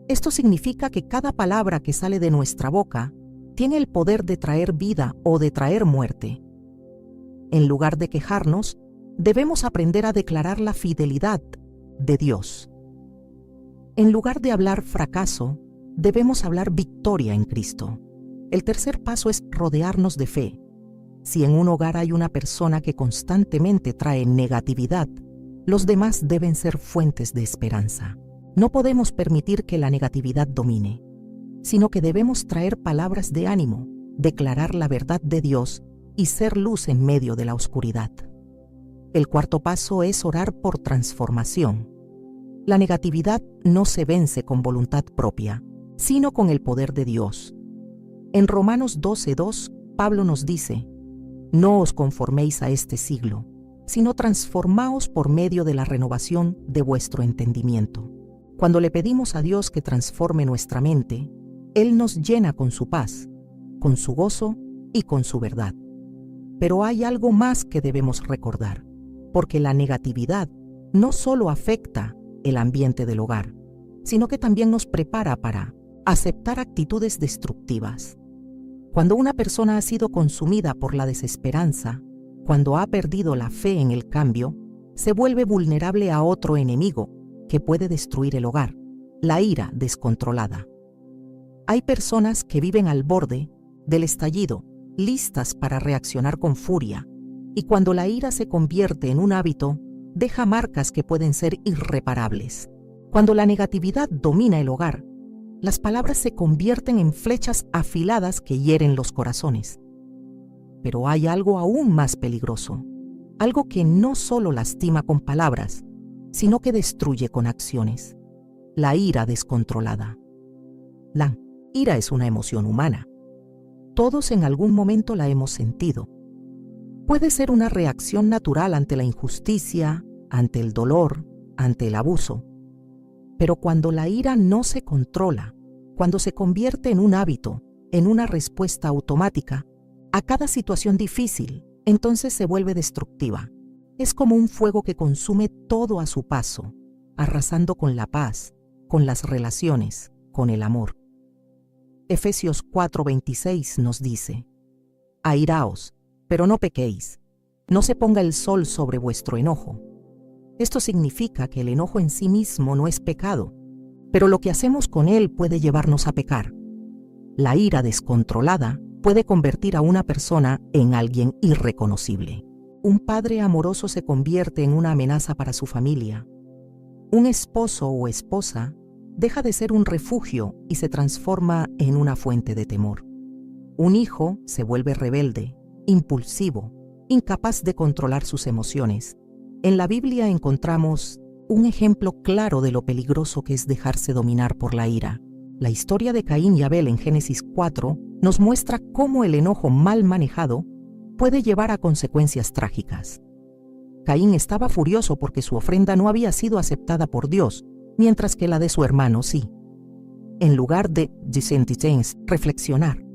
Esto significa que cada palabra que sale de nuestra boca tiene el poder de traer vida o de traer muerte. En lugar de quejarnos, debemos aprender a declarar la fidelidad de Dios. En lugar de hablar fracaso, debemos hablar victoria en Cristo. El tercer paso es rodearnos de fe. Si en un hogar hay una persona que constantemente trae negatividad, los demás deben ser fuentes de esperanza. No podemos permitir que la negatividad domine, sino que debemos traer palabras de ánimo, declarar la verdad de Dios y ser luz en medio de la oscuridad. El cuarto paso es orar por transformación. La negatividad no se vence con voluntad propia, sino con el poder de Dios. En Romanos 12:2, Pablo nos dice, no os conforméis a este siglo, sino transformaos por medio de la renovación de vuestro entendimiento. Cuando le pedimos a Dios que transforme nuestra mente, Él nos llena con su paz, con su gozo y con su verdad. Pero hay algo más que debemos recordar, porque la negatividad no solo afecta el ambiente del hogar, sino que también nos prepara para aceptar actitudes destructivas. Cuando una persona ha sido consumida por la desesperanza, cuando ha perdido la fe en el cambio, se vuelve vulnerable a otro enemigo que puede destruir el hogar, la ira descontrolada. Hay personas que viven al borde del estallido, listas para reaccionar con furia, y cuando la ira se convierte en un hábito, deja marcas que pueden ser irreparables. Cuando la negatividad domina el hogar, las palabras se convierten en flechas afiladas que hieren los corazones. Pero hay algo aún más peligroso, algo que no solo lastima con palabras, sino que destruye con acciones: la ira descontrolada. La ira es una emoción humana. Todos en algún momento la hemos sentido. Puede ser una reacción natural ante la injusticia, ante el dolor, ante el abuso. Pero cuando la ira no se controla, cuando se convierte en un hábito, en una respuesta automática a cada situación difícil, entonces se vuelve destructiva. Es como un fuego que consume todo a su paso, arrasando con la paz, con las relaciones, con el amor. Efesios 4:26 nos dice: airaos, pero no pequéis, no se ponga el sol sobre vuestro enojo. Esto significa que el enojo en sí mismo no es pecado, pero lo que hacemos con él puede llevarnos a pecar. La ira descontrolada puede convertir a una persona en alguien irreconocible. Un padre amoroso se convierte en una amenaza para su familia. Un esposo o esposa deja de ser un refugio y se transforma en una fuente de temor. Un hijo se vuelve rebelde, impulsivo, incapaz de controlar sus emociones. En la Biblia encontramos un ejemplo claro de lo peligroso que es dejarse dominar por la ira. La historia de Caín y Abel en Génesis 4 nos muestra cómo el enojo mal manejado puede llevar a consecuencias trágicas. Caín estaba furioso porque su ofrenda no había sido aceptada por Dios, mientras que la de su hermano sí. En lugar de, dice James, reflexionar,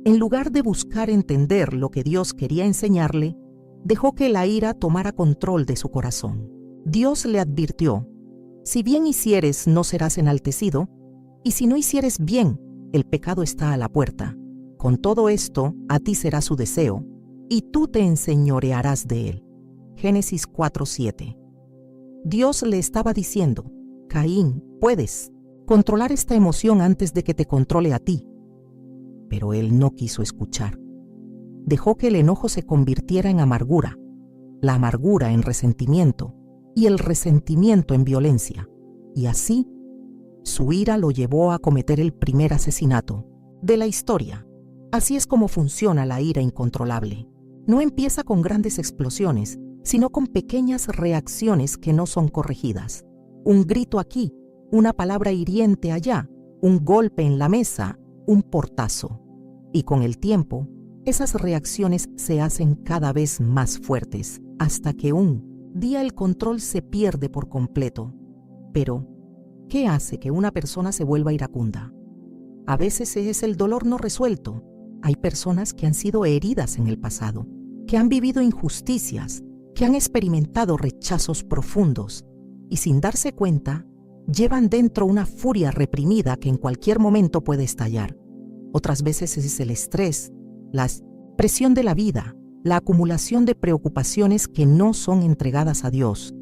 en lugar de buscar entender lo que Dios quería enseñarle, dejó que la ira tomara control de su corazón. Dios le advirtió: si bien hicieres, no serás enaltecido, y si no hicieres bien, el pecado está a la puerta. Con todo esto, a ti será su deseo, y tú te enseñorearás de él. Génesis 4:7. Dios le estaba diciendo: Caín, puedes controlar esta emoción antes de que te controle a ti. Pero él no quiso escuchar. Dejó que el enojo se convirtiera en amargura, la amargura en resentimiento y el resentimiento en violencia. Y así, su ira lo llevó a cometer el primer asesinato de la historia. Así es como funciona la ira incontrolable. No empieza con grandes explosiones, sino con pequeñas reacciones que no son corregidas. Un grito aquí, una palabra hiriente allá, un golpe en la mesa, un portazo. Y con el tiempo, esas reacciones se hacen cada vez más fuertes, hasta que un día el control se pierde por completo. Pero, ¿qué hace que una persona se vuelva iracunda? A veces es el dolor no resuelto. Hay personas que han sido heridas en el pasado, que han vivido injusticias, que han experimentado rechazos profundos y sin darse cuenta, llevan dentro una furia reprimida que en cualquier momento puede estallar. Otras veces es el estrés, la presión de la vida, la acumulación de preocupaciones que no son entregadas a Dios.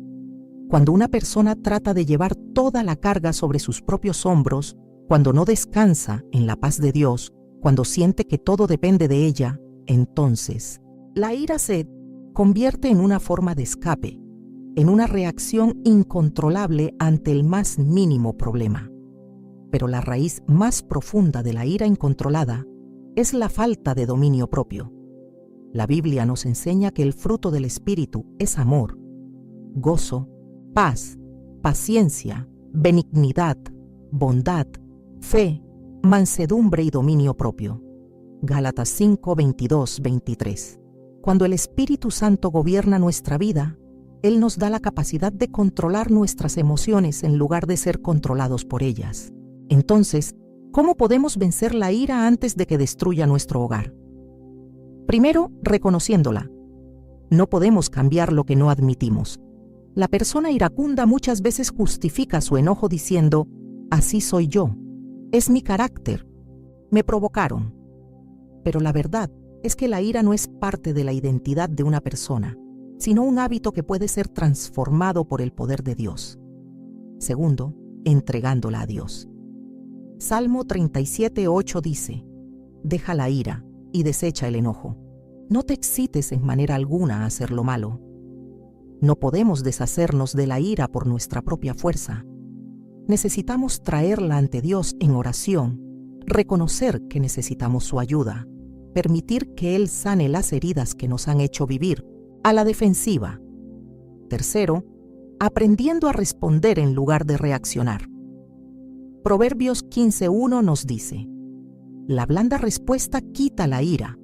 Cuando una persona trata de llevar toda la carga sobre sus propios hombros, cuando no descansa en la paz de Dios, cuando siente que todo depende de ella, entonces la ira se convierte en una forma de escape, en una reacción incontrolable ante el más mínimo problema. Pero la raíz más profunda de la ira incontrolada es la falta de dominio propio. La Biblia nos enseña que el fruto del Espíritu es amor, gozo, paz, paciencia, benignidad, bondad, fe, mansedumbre y dominio propio. Gálatas 5, 22, 23. Cuando el Espíritu Santo gobierna nuestra vida, Él nos da la capacidad de controlar nuestras emociones en lugar de ser controlados por ellas. Entonces, ¿cómo podemos vencer la ira antes de que destruya nuestro hogar? Primero, reconociéndola. No podemos cambiar lo que no admitimos. La persona iracunda muchas veces justifica su enojo diciendo: así soy yo, es mi carácter, me provocaron. Pero la verdad es que la ira no es parte de la identidad de una persona, sino un hábito que puede ser transformado por el poder de Dios. Segundo, entregándola a Dios. Salmo 37:8 dice: deja la ira y desecha el enojo. No te excites en manera alguna a hacer lo malo. No podemos deshacernos de la ira por nuestra propia fuerza. Necesitamos traerla ante Dios en oración, reconocer que necesitamos su ayuda, permitir que Él sane las heridas que nos han hecho vivir a la defensiva. Tercero, aprendiendo a responder en lugar de reaccionar. Proverbios 15:1 nos dice: la blanda respuesta quita la ira,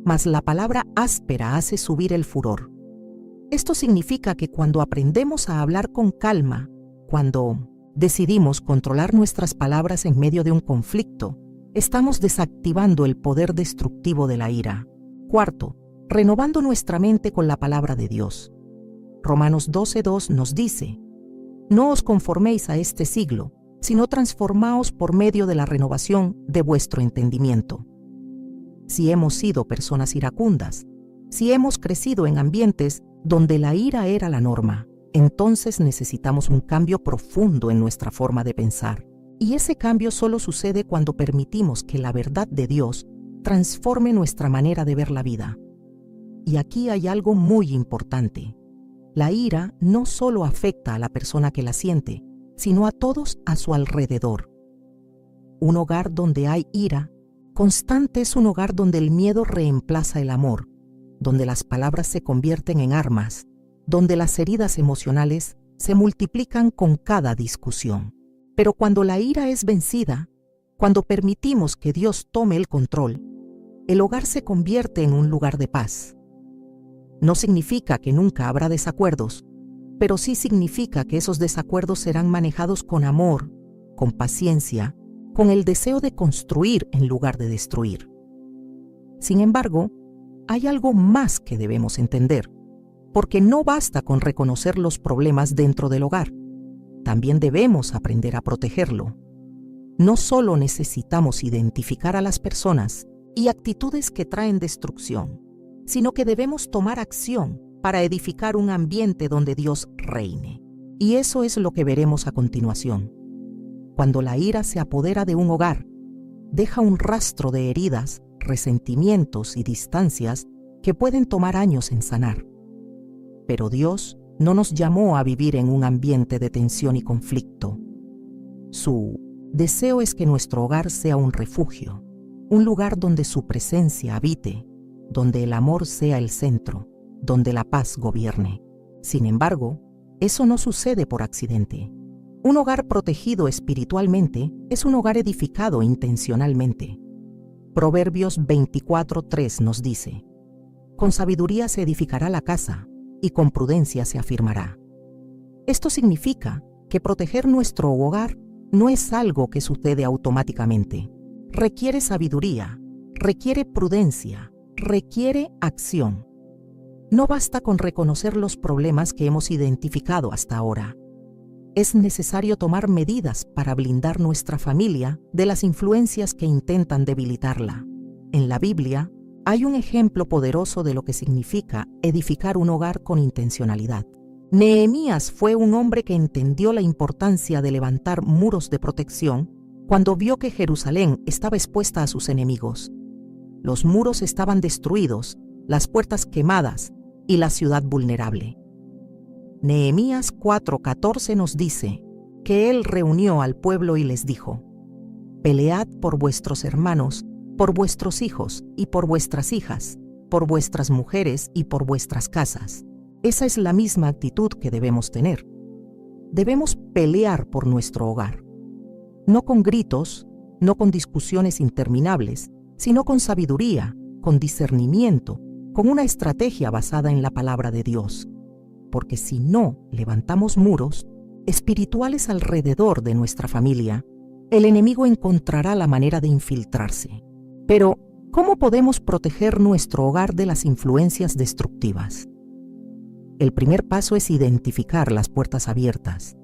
mas la palabra áspera hace subir el furor. Esto significa que cuando aprendemos a hablar con calma, cuando decidimos controlar nuestras palabras en medio de un conflicto, estamos desactivando el poder destructivo de la ira. Cuarto, renovando nuestra mente con la palabra de Dios. Romanos 12:2 nos dice: no os conforméis a este siglo, sino transformaos por medio de la renovación de vuestro entendimiento. Si hemos sido personas iracundas, si hemos crecido en ambientes donde la ira era la norma, entonces necesitamos un cambio profundo en nuestra forma de pensar. Y ese cambio solo sucede cuando permitimos que la verdad de Dios transforme nuestra manera de ver la vida. Y aquí hay algo muy importante. La ira no solo afecta a la persona que la siente, sino a todos a su alrededor. Un hogar donde hay ira constante es un hogar donde el miedo reemplaza el amor, donde las palabras se convierten en armas, donde las heridas emocionales se multiplican con cada discusión. Pero cuando la ira es vencida, cuando permitimos que Dios tome el control, el hogar se convierte en un lugar de paz. No significa que nunca habrá desacuerdos, pero sí significa que esos desacuerdos serán manejados con amor, con paciencia, con el deseo de construir en lugar de destruir. Sin embargo, hay algo más que debemos entender, porque no basta con reconocer los problemas dentro del hogar. También debemos aprender a protegerlo. No solo necesitamos identificar a las personas y actitudes que traen destrucción, sino que debemos tomar acción para edificar un ambiente donde Dios reine. Y eso es lo que veremos a continuación. Cuando la ira se apodera de un hogar, deja un rastro de heridas, resentimientos y distancias que pueden tomar años en sanar. Pero Dios no nos llamó a vivir en un ambiente de tensión y conflicto. Su deseo es que nuestro hogar sea un refugio, un lugar donde su presencia habite, donde el amor sea el centro, donde la paz gobierne. Sin embargo, eso no sucede por accidente. Un hogar protegido espiritualmente es un hogar edificado intencionalmente. Proverbios 24:3 nos dice: con sabiduría se edificará la casa, y con prudencia se afirmará. Esto significa que proteger nuestro hogar no es algo que sucede automáticamente. Requiere sabiduría, requiere prudencia, requiere acción. No basta con reconocer los problemas que hemos identificado hasta ahora. Es necesario tomar medidas para blindar nuestra familia de las influencias que intentan debilitarla. En la Biblia hay un ejemplo poderoso de lo que significa edificar un hogar con intencionalidad. Nehemías fue un hombre que entendió la importancia de levantar muros de protección cuando vio que Jerusalén estaba expuesta a sus enemigos. Los muros estaban destruidos, las puertas quemadas y la ciudad vulnerable. Nehemías 4:14 nos dice que él reunió al pueblo y les dijo: pelead por vuestros hermanos, por vuestros hijos y por vuestras hijas, por vuestras mujeres y por vuestras casas. Esa es la misma actitud que debemos tener. Debemos pelear por nuestro hogar. No con gritos, no con discusiones interminables, sino con sabiduría, con discernimiento, con una estrategia basada en la palabra de Dios. Porque si no levantamos muros espirituales alrededor de nuestra familia, el enemigo encontrará la manera de infiltrarse. Pero, ¿cómo podemos proteger nuestro hogar de las influencias destructivas? El primer paso es identificar las puertas abiertas.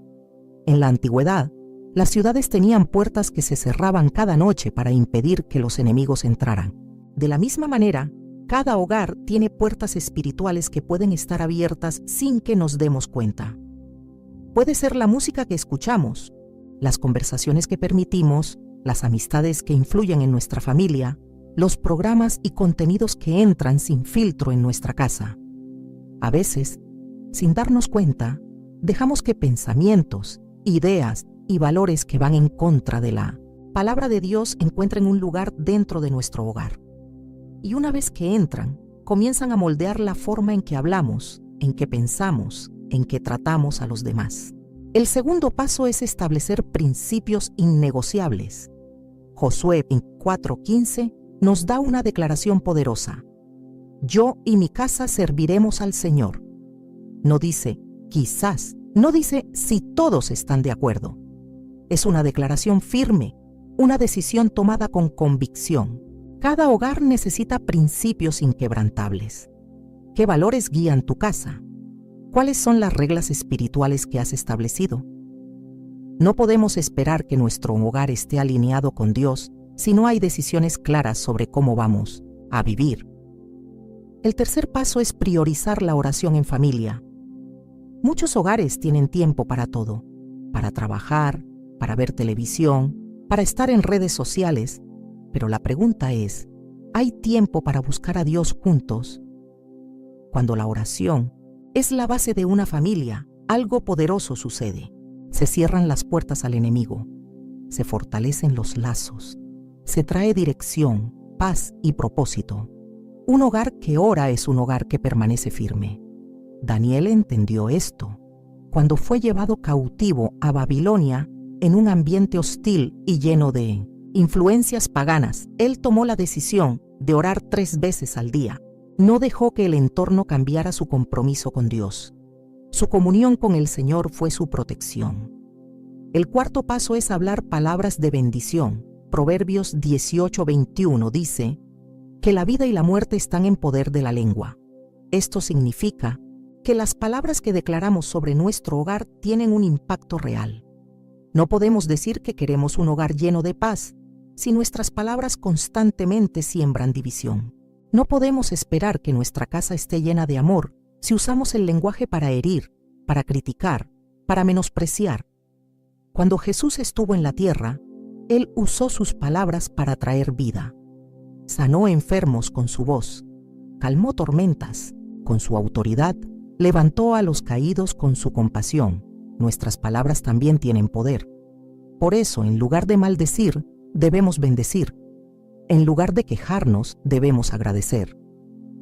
En la antigüedad, las ciudades tenían puertas que se cerraban cada noche para impedir que los enemigos entraran. De la misma manera, cada hogar tiene puertas espirituales que pueden estar abiertas sin que nos demos cuenta. Puede ser la música que escuchamos, las conversaciones que permitimos, las amistades que influyen en nuestra familia, los programas y contenidos que entran sin filtro en nuestra casa. A veces, sin darnos cuenta, dejamos que pensamientos, ideas y valores que van en contra de la palabra de Dios encuentren un lugar dentro de nuestro hogar. Y una vez que entran, comienzan a moldear la forma en que hablamos, en que pensamos, en que tratamos a los demás. El segundo paso es establecer principios innegociables. Josué 4:15 nos da una declaración poderosa: yo y mi casa serviremos al Señor. No dice quizás, no dice si todos están de acuerdo. Es una declaración firme, una decisión tomada con convicción. Cada hogar necesita principios inquebrantables. ¿Qué valores guían tu casa? ¿Cuáles son las reglas espirituales que has establecido? No podemos esperar que nuestro hogar esté alineado con Dios si no hay decisiones claras sobre cómo vamos a vivir. El tercer paso es priorizar la oración en familia. Muchos hogares tienen tiempo para todo, para trabajar, para ver televisión, para estar en redes sociales, pero la pregunta es, ¿hay tiempo para buscar a Dios juntos? Cuando la oración es la base de una familia, algo poderoso sucede. Se cierran las puertas al enemigo, se fortalecen los lazos, se trae dirección, paz y propósito. Un hogar que ora es un hogar que permanece firme. Daniel entendió esto cuando fue llevado cautivo a Babilonia en un ambiente hostil y lleno de influencias paganas. Él tomó la decisión de orar 3 veces al día. No dejó que el entorno cambiara su compromiso con Dios. Su comunión con el Señor fue su protección. El cuarto paso es hablar palabras de bendición. Proverbios 18:21 dice que la vida y la muerte están en poder de la lengua. Esto significa que las palabras que declaramos sobre nuestro hogar tienen un impacto real. No podemos decir que queremos un hogar lleno de paz si nuestras palabras constantemente siembran división. No podemos esperar que nuestra casa esté llena de amor si usamos el lenguaje para herir, para criticar, para menospreciar. Cuando Jesús estuvo en la tierra, Él usó sus palabras para traer vida. Sanó enfermos con su voz, calmó tormentas con su autoridad, levantó a los caídos con su compasión. Nuestras palabras también tienen poder. Por eso, en lugar de maldecir, debemos bendecir. En lugar de quejarnos, debemos agradecer.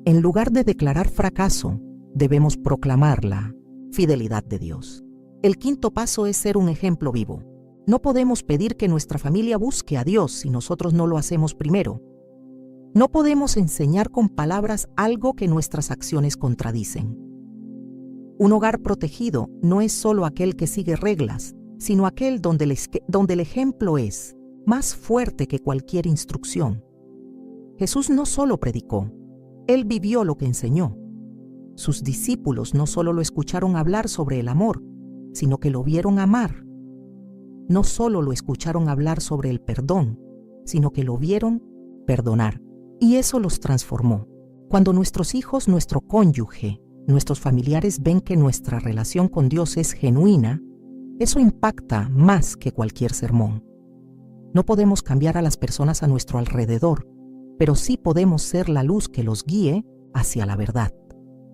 En lugar de declarar fracaso, debemos proclamar la fidelidad de Dios. El quinto paso es ser un ejemplo vivo. No podemos pedir que nuestra familia busque a Dios si nosotros no lo hacemos primero. No podemos enseñar con palabras algo que nuestras acciones contradicen. Un hogar protegido no es solo aquel que sigue reglas, sino aquel donde el ejemplo es más fuerte que cualquier instrucción. Jesús no solo predicó, Él vivió lo que enseñó. Sus discípulos no solo lo escucharon hablar sobre el amor, sino que lo vieron amar. No solo lo escucharon hablar sobre el perdón, sino que lo vieron perdonar. Y eso los transformó. Cuando nuestros hijos, nuestro cónyuge, nuestros familiares ven que nuestra relación con Dios es genuina, eso impacta más que cualquier sermón. No podemos cambiar a las personas a nuestro alrededor, pero sí podemos ser la luz que los guíe hacia la verdad.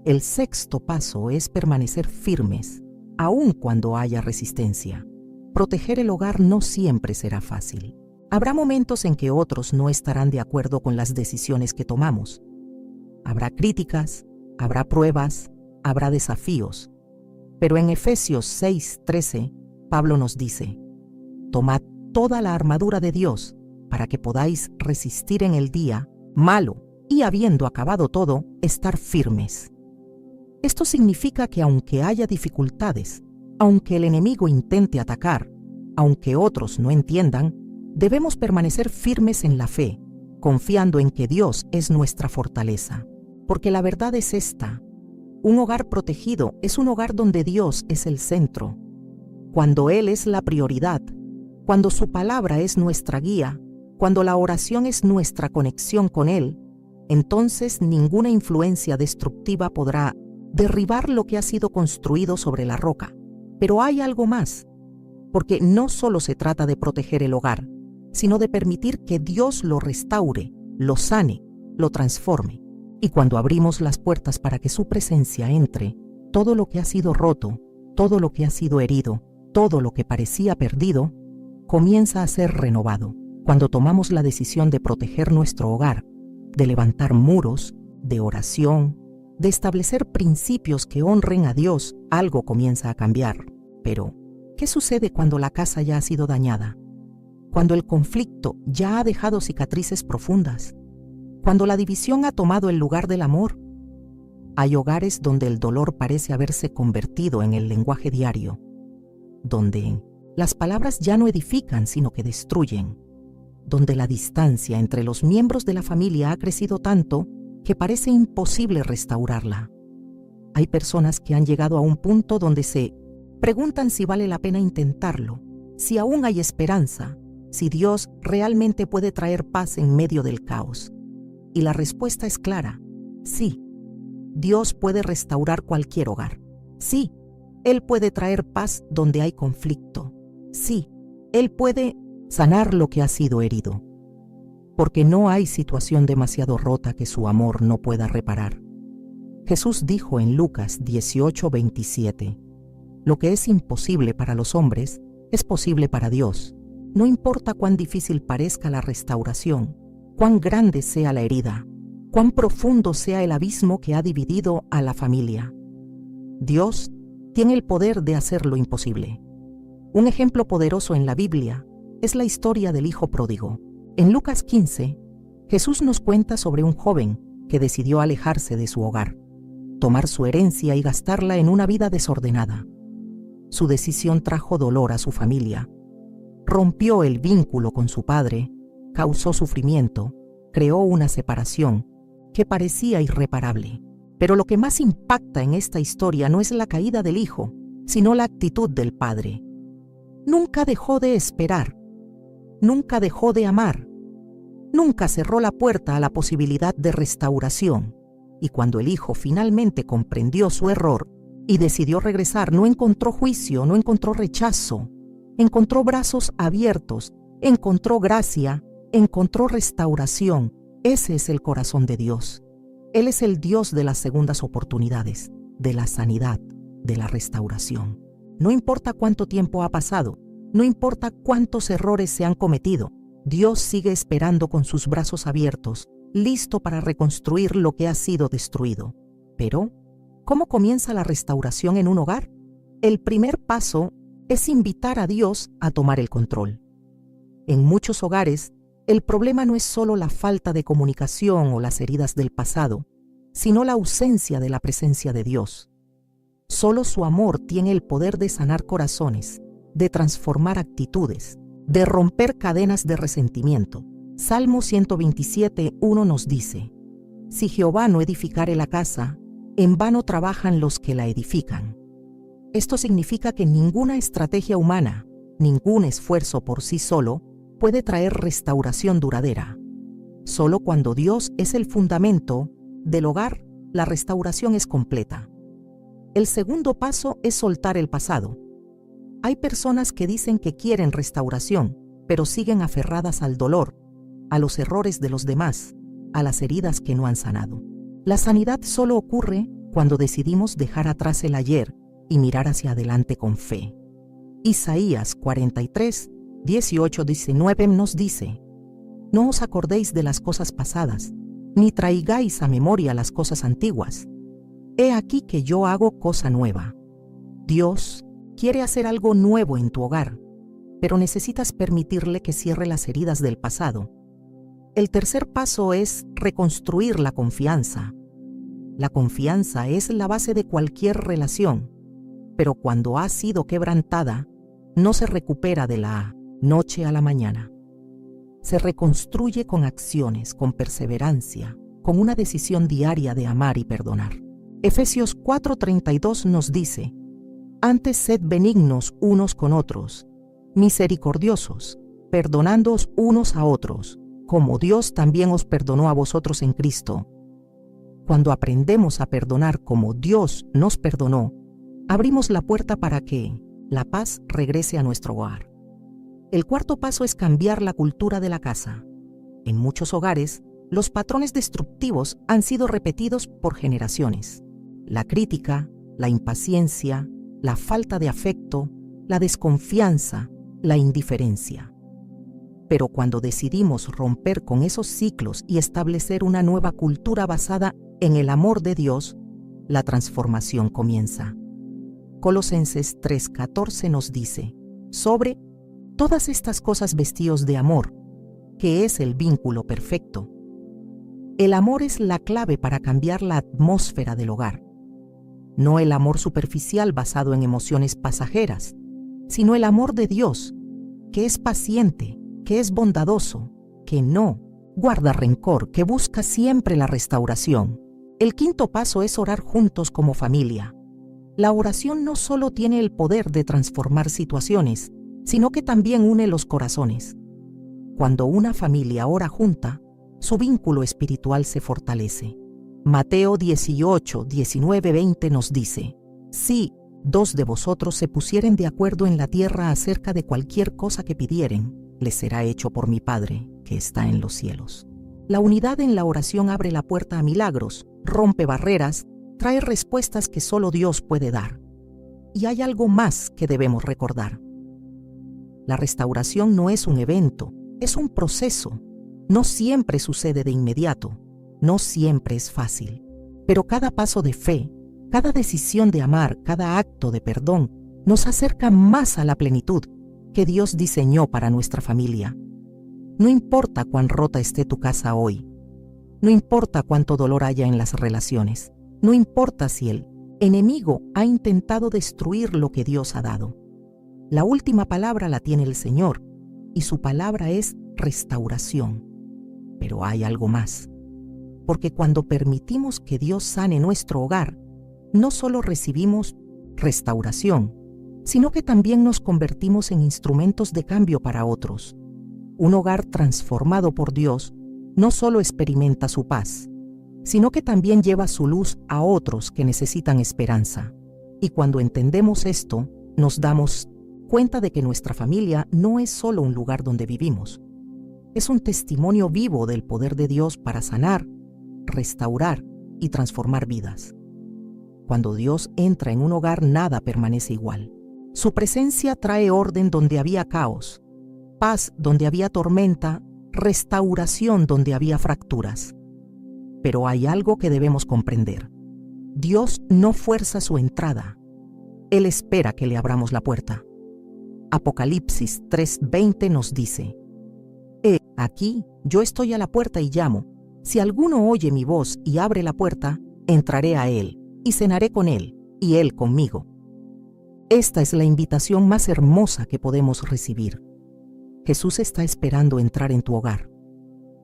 El sexto paso es permanecer firmes, aun cuando haya resistencia. Proteger el hogar no siempre será fácil. Habrá momentos en que otros no estarán de acuerdo con las decisiones que tomamos. Habrá críticas, habrá pruebas, habrá desafíos. Pero en Efesios 6:13, Pablo nos dice: tomad toda la armadura de Dios para que podáis resistir en el día malo y, habiendo acabado todo, estar firmes. Esto significa que aunque haya dificultades, aunque el enemigo intente atacar, aunque otros no entiendan, debemos permanecer firmes en la fe, confiando en que Dios es nuestra fortaleza. Porque la verdad es esta: un hogar protegido es un hogar donde Dios es el centro. Cuando Él es la prioridad, cuando su palabra es nuestra guía, cuando la oración es nuestra conexión con Él, entonces ninguna influencia destructiva podrá derribar lo que ha sido construido sobre la roca. Pero hay algo más, porque no solo se trata de proteger el hogar, sino de permitir que Dios lo restaure, lo sane, lo transforme. Y cuando abrimos las puertas para que su presencia entre, todo lo que ha sido roto, todo lo que ha sido herido, todo lo que parecía perdido, comienza a ser renovado. Cuando tomamos la decisión de proteger nuestro hogar, de levantar muros, de oración, de establecer principios que honren a Dios, algo comienza a cambiar. Pero, ¿qué sucede cuando la casa ya ha sido dañada? Cuando el conflicto ya ha dejado cicatrices profundas, cuando la división ha tomado el lugar del amor. Hay hogares donde el dolor parece haberse convertido en el lenguaje diario, donde las palabras ya no edifican sino que destruyen, donde la distancia entre los miembros de la familia ha crecido tanto que parece imposible restaurarla. Hay personas que han llegado a un punto donde se preguntan si vale la pena intentarlo, si aún hay esperanza, si Dios realmente puede traer paz en medio del caos. Y la respuesta es clara: sí, Dios puede restaurar cualquier hogar. Sí, Él puede traer paz donde hay conflicto. Sí, Él puede sanar lo que ha sido herido. Porque no hay situación demasiado rota que su amor no pueda reparar. Jesús dijo en Lucas 18:27, lo que es imposible para los hombres es posible para Dios. No importa cuán difícil parezca la restauración, cuán grande sea la herida, cuán profundo sea el abismo que ha dividido a la familia. Dios tiene el poder de hacer lo imposible. Un ejemplo poderoso en la Biblia es la historia del hijo pródigo. En Lucas 15, Jesús nos cuenta sobre un joven que decidió alejarse de su hogar, tomar su herencia y gastarla en una vida desordenada. Su decisión trajo dolor a su familia, rompió el vínculo con su padre, causó sufrimiento, creó una separación que parecía irreparable. Pero lo que más impacta en esta historia no es la caída del hijo, sino la actitud del padre. Nunca dejó de esperar, nunca dejó de amar, nunca cerró la puerta a la posibilidad de restauración. Y cuando el hijo finalmente comprendió su error y decidió regresar, no encontró juicio, no encontró rechazo, encontró brazos abiertos, encontró gracia, encontró restauración. Ese es el corazón de Dios. Él es el Dios de las segundas oportunidades, de la sanidad, de la restauración. No importa cuánto tiempo ha pasado, no importa cuántos errores se han cometido, Dios sigue esperando con sus brazos abiertos, listo para reconstruir lo que ha sido destruido. Pero, ¿cómo comienza la restauración en un hogar? El primer paso es invitar a Dios a tomar el control. En muchos hogares, el problema no es solo la falta de comunicación o las heridas del pasado, sino la ausencia de la presencia de Dios. Solo su amor tiene el poder de sanar corazones, de transformar actitudes, de romper cadenas de resentimiento. Salmo 127:1 nos dice: si Jehová no edificare la casa, en vano trabajan los que la edifican. Esto significa que ninguna estrategia humana, ningún esfuerzo por sí solo, puede traer restauración duradera. Solo cuando Dios es el fundamento del hogar, la restauración es completa. El segundo paso es soltar el pasado. Hay personas que dicen que quieren restauración, pero siguen aferradas al dolor, a los errores de los demás, a las heridas que no han sanado. La sanidad solo ocurre cuando decidimos dejar atrás el ayer y mirar hacia adelante con fe. Isaías 43:18-19 nos dice: no os acordéis de las cosas pasadas, ni traigáis a memoria las cosas antiguas. He aquí que yo hago cosa nueva. Dios quiere hacer algo nuevo en tu hogar, pero necesitas permitirle que cierre las heridas del pasado. El tercer paso es reconstruir la confianza. La confianza es la base de cualquier relación, pero cuando ha sido quebrantada, no se recupera de la noche a la mañana. Se reconstruye con acciones, con perseverancia, con una decisión diaria de amar y perdonar. Efesios 4:32 nos dice: antes sed benignos unos con otros, misericordiosos, perdonándoos unos a otros, como Dios también os perdonó a vosotros en Cristo. Cuando aprendemos a perdonar como Dios nos perdonó, abrimos la puerta para que la paz regrese a nuestro hogar. El cuarto paso es cambiar la cultura de la casa. En muchos hogares, los patrones destructivos han sido repetidos por generaciones. La crítica, la impaciencia, la falta de afecto, la desconfianza, la indiferencia. Pero cuando decidimos romper con esos ciclos y establecer una nueva cultura basada en el amor de Dios, la transformación comienza. Colosenses 3:14 nos dice: sobre todas estas cosas vestíos de amor, que es el vínculo perfecto. El amor es la clave para cambiar la atmósfera del hogar. No el amor superficial basado en emociones pasajeras, sino el amor de Dios, que es paciente, que es bondadoso, que no guarda rencor, que busca siempre la restauración. El quinto paso es orar juntos como familia. La oración no solo tiene el poder de transformar situaciones, sino que también une los corazones. Cuando una familia ora junta, su vínculo espiritual se fortalece. Mateo 18:19-20 nos dice: sí, 2 de vosotros se pusieren de acuerdo en la tierra acerca de cualquier cosa que pidieren, les será hecho por mi Padre, que está en los cielos. La unidad en la oración abre la puerta a milagros, rompe barreras, trae respuestas que solo Dios puede dar. Y hay algo más que debemos recordar. La restauración no es un evento, es un proceso. No siempre sucede de inmediato, no siempre es fácil. Pero cada paso de fe, cada decisión de amar, cada acto de perdón, nos acerca más a la plenitud que Dios diseñó para nuestra familia. No importa cuán rota esté tu casa hoy, no importa cuánto dolor haya en las relaciones, no importa si el enemigo ha intentado destruir lo que Dios ha dado. La última palabra la tiene el Señor, y su palabra es restauración. Pero hay algo más, porque cuando permitimos que Dios sane nuestro hogar, no solo recibimos restauración, sino que también nos convertimos en instrumentos de cambio para otros. Un hogar transformado por Dios no solo experimenta su paz, sino que también lleva su luz a otros que necesitan esperanza. Y cuando entendemos esto, nos damos cuenta de que nuestra familia no es solo un lugar donde vivimos. Es un testimonio vivo del poder de Dios para sanar, restaurar y transformar vidas. Cuando Dios entra en un hogar, nada permanece igual. Su presencia trae orden donde había caos, paz donde había tormenta, restauración donde había fracturas. Pero hay algo que debemos comprender. Dios no fuerza su entrada. Él espera que le abramos la puerta. Apocalipsis 3:20 nos dice: He aquí, yo estoy a la puerta y llamo. Si alguno oye mi voz y abre la puerta, entraré a él, y cenaré con él, y él conmigo. Esta es la invitación más hermosa que podemos recibir. Jesús está esperando entrar en tu hogar,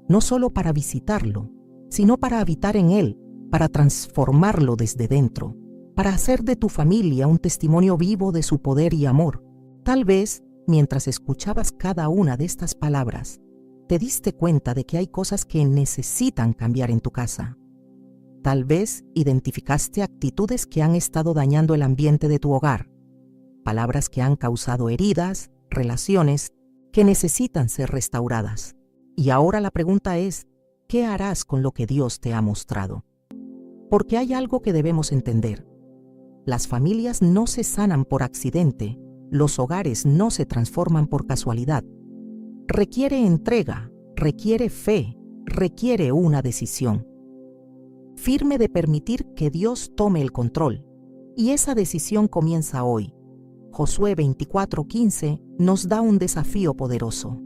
no solo para visitarlo, sino para habitar en él, para transformarlo desde dentro, para hacer de tu familia un testimonio vivo de su poder y amor. Tal vez, mientras escuchabas cada una de estas palabras, te diste cuenta de que hay cosas que necesitan cambiar en tu casa. Tal vez identificaste actitudes que han estado dañando el ambiente de tu hogar, palabras que han causado heridas, relaciones que necesitan ser restauradas. Y ahora la pregunta es, ¿qué harás con lo que Dios te ha mostrado? Porque hay algo que debemos entender. Las familias no se sanan por accidente, los hogares no se transforman por casualidad. Requiere entrega, requiere fe, requiere una decisión firme de permitir que Dios tome el control. Y esa decisión comienza hoy. Josué 24:15 nos da un desafío poderoso.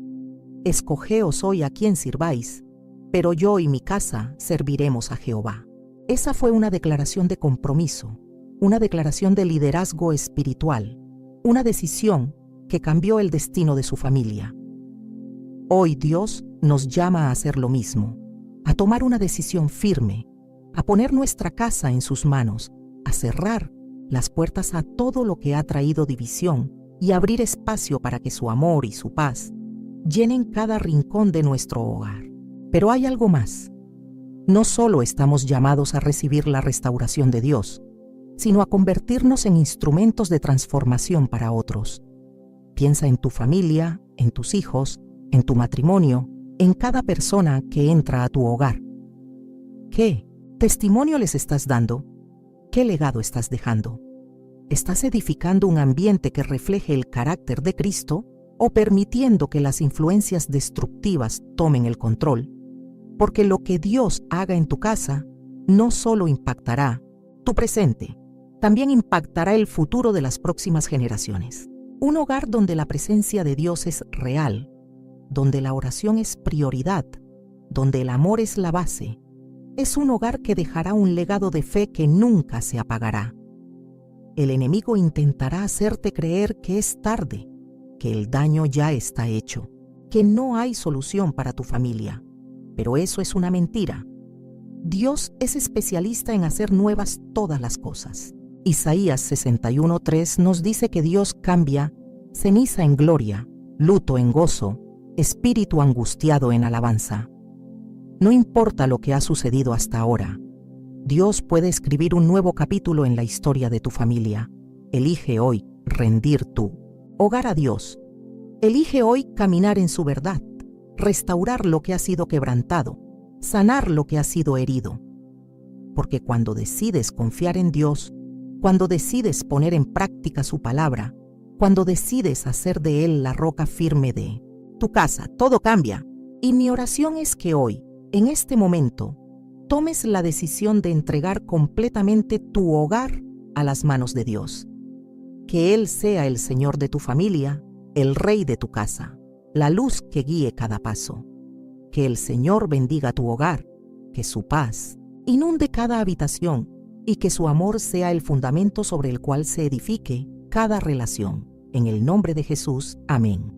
Escogeos hoy a quién sirváis, pero yo y mi casa serviremos a Jehová. Esa fue una declaración de compromiso, una declaración de liderazgo espiritual, una decisión que cambió el destino de su familia. Hoy Dios nos llama a hacer lo mismo, a tomar una decisión firme, a poner nuestra casa en sus manos, a cerrar las puertas a todo lo que ha traído división y abrir espacio para que su amor y su paz llenen cada rincón de nuestro hogar. Pero hay algo más. No solo estamos llamados a recibir la restauración de Dios, sino a convertirnos en instrumentos de transformación para otros. Piensa en tu familia, en tus hijos, en tu matrimonio, en cada persona que entra a tu hogar. ¿Qué testimonio les estás dando? ¿Qué legado estás dejando? ¿Estás edificando un ambiente que refleje el carácter de Cristo o permitiendo que las influencias destructivas tomen el control? Porque lo que Dios haga en tu casa no solo impactará tu presente, también impactará el futuro de las próximas generaciones. Un hogar donde la presencia de Dios es real, donde la oración es prioridad, donde el amor es la base, es un hogar que dejará un legado de fe que nunca se apagará. El enemigo intentará hacerte creer que es tarde, que el daño ya está hecho, que no hay solución para tu familia. Pero eso es una mentira. Dios es especialista en hacer nuevas todas las cosas. Isaías 61:3 nos dice que Dios cambia ceniza en gloria, luto en gozo, espíritu angustiado en alabanza. No importa lo que ha sucedido hasta ahora, Dios puede escribir un nuevo capítulo en la historia de tu familia. Elige hoy rendir tu hogar a Dios. Elige hoy caminar en su verdad, restaurar lo que ha sido quebrantado, sanar lo que ha sido herido. Porque cuando decides confiar en Dios, cuando decides poner en práctica su palabra, cuando decides hacer de Él la roca firme de tu casa, todo cambia. Y mi oración es que hoy, en este momento, tomes la decisión de entregar completamente tu hogar a las manos de Dios. Que Él sea el Señor de tu familia, el Rey de tu casa, la luz que guíe cada paso. Que el Señor bendiga tu hogar, que su paz inunde cada habitación y que su amor sea el fundamento sobre el cual se edifique cada relación. En el nombre de Jesús, amén.